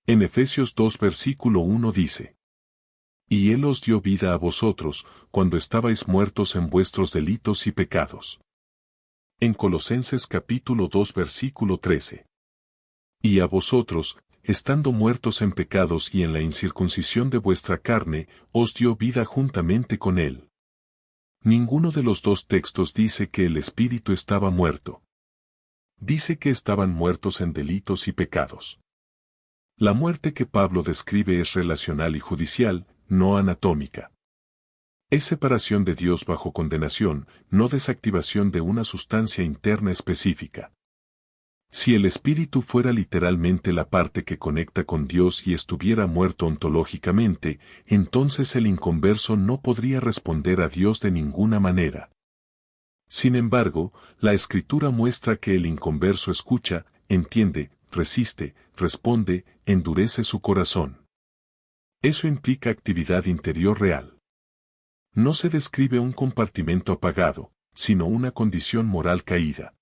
En Efesios 2 versículo 1 dice: Y Él os dio vida a vosotros, cuando estabais muertos en vuestros delitos y pecados. En Colosenses capítulo 2 versículo 13. Y a vosotros, estando muertos en pecados y en la incircuncisión de vuestra carne, os dio vida juntamente con Él. Ninguno de los dos textos dice que el espíritu estaba muerto. Dice que estaban muertos en delitos y pecados. La muerte que Pablo describe es relacional y judicial, no anatómica. Es separación de Dios bajo condenación, no desactivación de una sustancia interna específica. Si el espíritu fuera literalmente la parte que conecta con Dios y estuviera muerto ontológicamente, entonces el inconverso no podría responder a Dios de ninguna manera. Sin embargo, la Escritura muestra que el inconverso escucha, entiende, resiste, responde, endurece su corazón. Eso implica actividad interior real. No se describe un compartimento apagado, sino una condición moral caída.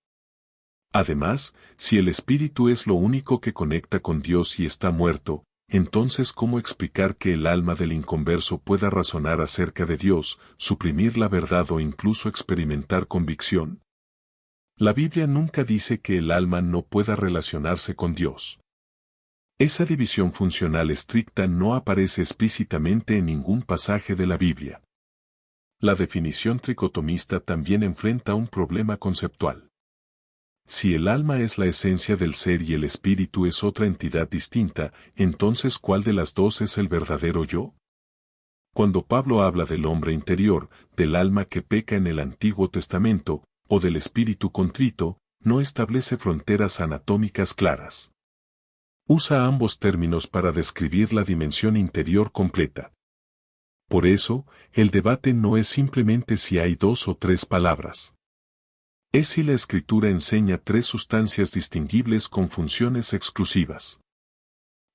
Además, si el espíritu es lo único que conecta con Dios y está muerto, entonces ¿cómo explicar que el alma del inconverso pueda razonar acerca de Dios, suprimir la verdad o incluso experimentar convicción? La Biblia nunca dice que el alma no pueda relacionarse con Dios. Esa división funcional estricta no aparece explícitamente en ningún pasaje de la Biblia. La definición tricotomista también enfrenta un problema conceptual. Si el alma es la esencia del ser y el espíritu es otra entidad distinta, entonces ¿cuál de las dos es el verdadero yo? Cuando Pablo habla del hombre interior, del alma que peca en el Antiguo Testamento, o del espíritu contrito, no establece fronteras anatómicas claras. Usa ambos términos para describir la dimensión interior completa. Por eso, el debate no es simplemente si hay dos o tres palabras. Es si la Escritura enseña tres sustancias distinguibles con funciones exclusivas.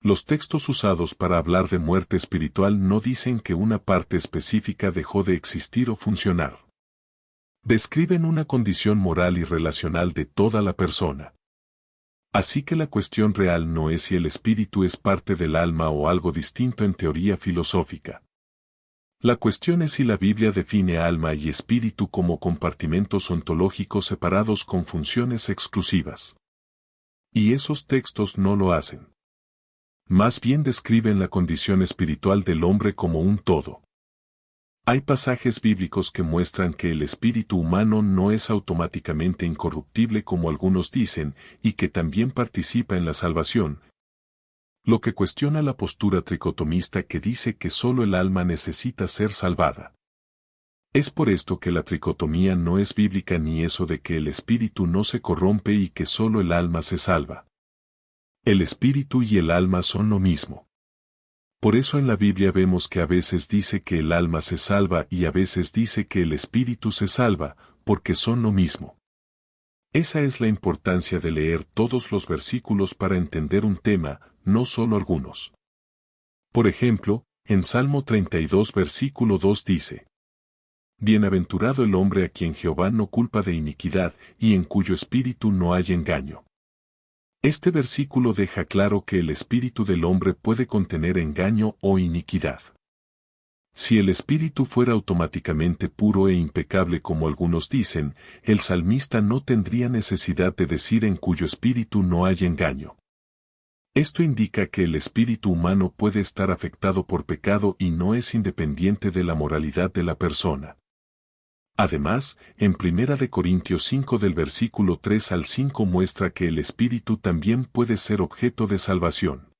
Los textos usados para hablar de muerte espiritual no dicen que una parte específica dejó de existir o funcionar. Describen una condición moral y relacional de toda la persona. Así que la cuestión real no es si el espíritu es parte del alma o algo distinto en teoría filosófica. La cuestión es si la Biblia define alma y espíritu como compartimentos ontológicos separados con funciones exclusivas. Y esos textos no lo hacen. Más bien describen la condición espiritual del hombre como un todo. Hay pasajes bíblicos que muestran que el espíritu humano no es automáticamente incorruptible como algunos dicen, y que también participa en la salvación, lo que cuestiona la postura tricotomista que dice que solo el alma necesita ser salvada. Es por esto que la tricotomía no es bíblica ni eso de que el espíritu no se corrompe y que solo el alma se salva. El espíritu y el alma son lo mismo. Por eso en la Biblia vemos que a veces dice que el alma se salva y a veces dice que el espíritu se salva, porque son lo mismo. Esa es la importancia de leer todos los versículos para entender un tema, no solo algunos. Por ejemplo, en Salmo 32 versículo 2 dice: Bienaventurado el hombre a quien Jehová no culpa de iniquidad y en cuyo espíritu no hay engaño. Este versículo deja claro que el espíritu del hombre puede contener engaño o iniquidad. Si el espíritu fuera automáticamente puro e impecable como algunos dicen, el salmista no tendría necesidad de decir en cuyo espíritu no hay engaño. Esto indica que el espíritu humano puede estar afectado por pecado y no es independiente de la moralidad de la persona. Además, en 1 Corintios 5 del versículo 3 al 5 muestra que el espíritu también puede ser objeto de salvación.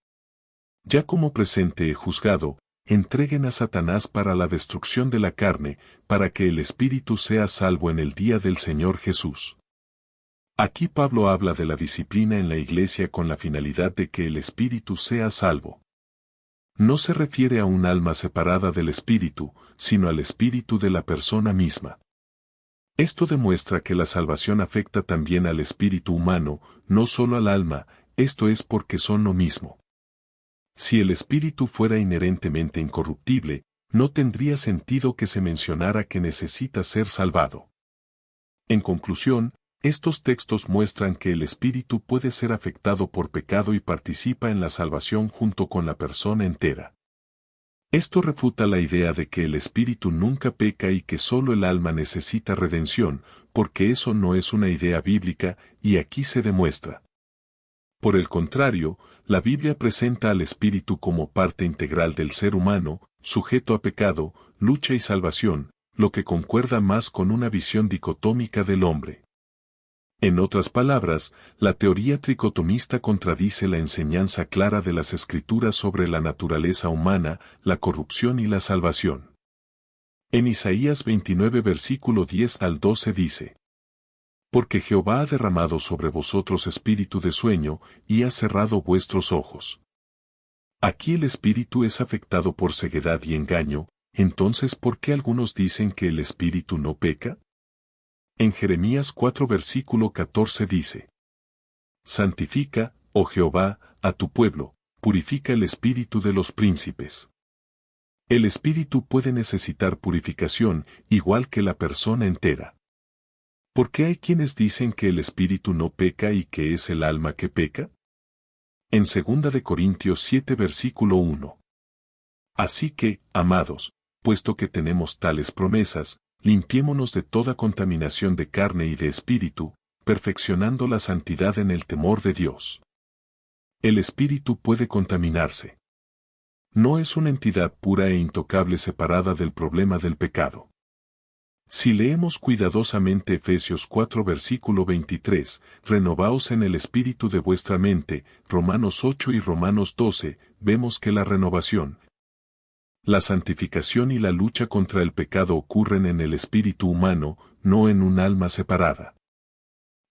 Ya como presente juzgado, entreguen a Satanás para la destrucción de la carne, para que el espíritu sea salvo en el día del Señor Jesús. Aquí Pablo habla de la disciplina en la iglesia con la finalidad de que el espíritu sea salvo. No se refiere a un alma separada del espíritu, sino al espíritu de la persona misma. Esto demuestra que la salvación afecta también al espíritu humano, no solo al alma, esto es porque son lo mismo. Si el espíritu fuera inherentemente incorruptible, no tendría sentido que se mencionara que necesita ser salvado. En conclusión, estos textos muestran que el espíritu puede ser afectado por pecado y participa en la salvación junto con la persona entera. Esto refuta la idea de que el espíritu nunca peca y que solo el alma necesita redención, porque eso no es una idea bíblica, y aquí se demuestra. Por el contrario, la Biblia presenta al espíritu como parte integral del ser humano, sujeto a pecado, lucha y salvación, lo que concuerda más con una visión dicotómica del hombre. En otras palabras, la teoría tricotomista contradice la enseñanza clara de las Escrituras sobre la naturaleza humana, la corrupción y la salvación. En Isaías 29 versículo 10 al 12 dice: Porque Jehová ha derramado sobre vosotros espíritu de sueño, y ha cerrado vuestros ojos. Aquí el espíritu es afectado por ceguedad y engaño, entonces ¿por qué algunos dicen que el espíritu no peca? En Jeremías 4 versículo 14 dice: Santifica, oh Jehová, a tu pueblo, purifica el espíritu de los príncipes. El espíritu puede necesitar purificación, igual que la persona entera. ¿Por qué hay quienes dicen que el espíritu no peca y que es el alma que peca? En 2 Corintios 7 versículo 1. Así que, amados, puesto que tenemos tales promesas, limpiémonos de toda contaminación de carne y de espíritu, perfeccionando la santidad en el temor de Dios. El espíritu puede contaminarse. No es una entidad pura e intocable separada del problema del pecado. Si leemos cuidadosamente Efesios 4 versículo 23, renovaos en el espíritu de vuestra mente, Romanos 8 y Romanos 12, vemos que la renovación, la santificación y la lucha contra el pecado ocurren en el espíritu humano, no en un alma separada.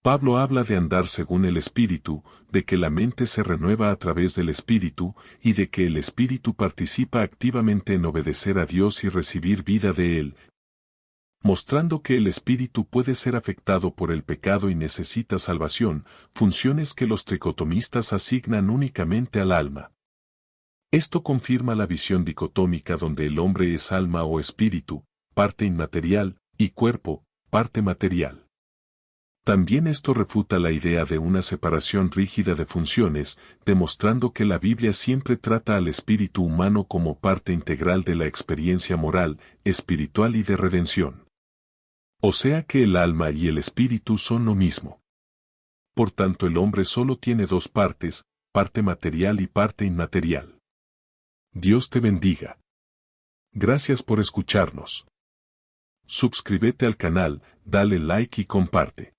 Pablo habla de andar según el espíritu, de que la mente se renueva a través del espíritu, y de que el espíritu participa activamente en obedecer a Dios y recibir vida de Él, mostrando que el espíritu puede ser afectado por el pecado y necesita salvación, funciones que los tricotomistas asignan únicamente al alma. Esto confirma la visión dicotómica donde el hombre es alma o espíritu, parte inmaterial, y cuerpo, parte material. También esto refuta la idea de una separación rígida de funciones, demostrando que la Biblia siempre trata al espíritu humano como parte integral de la experiencia moral, espiritual y de redención. O sea que el alma y el espíritu son lo mismo. Por tanto, el hombre solo tiene dos partes, parte material y parte inmaterial. Dios te bendiga. Gracias por escucharnos. Suscríbete al canal, dale like y comparte.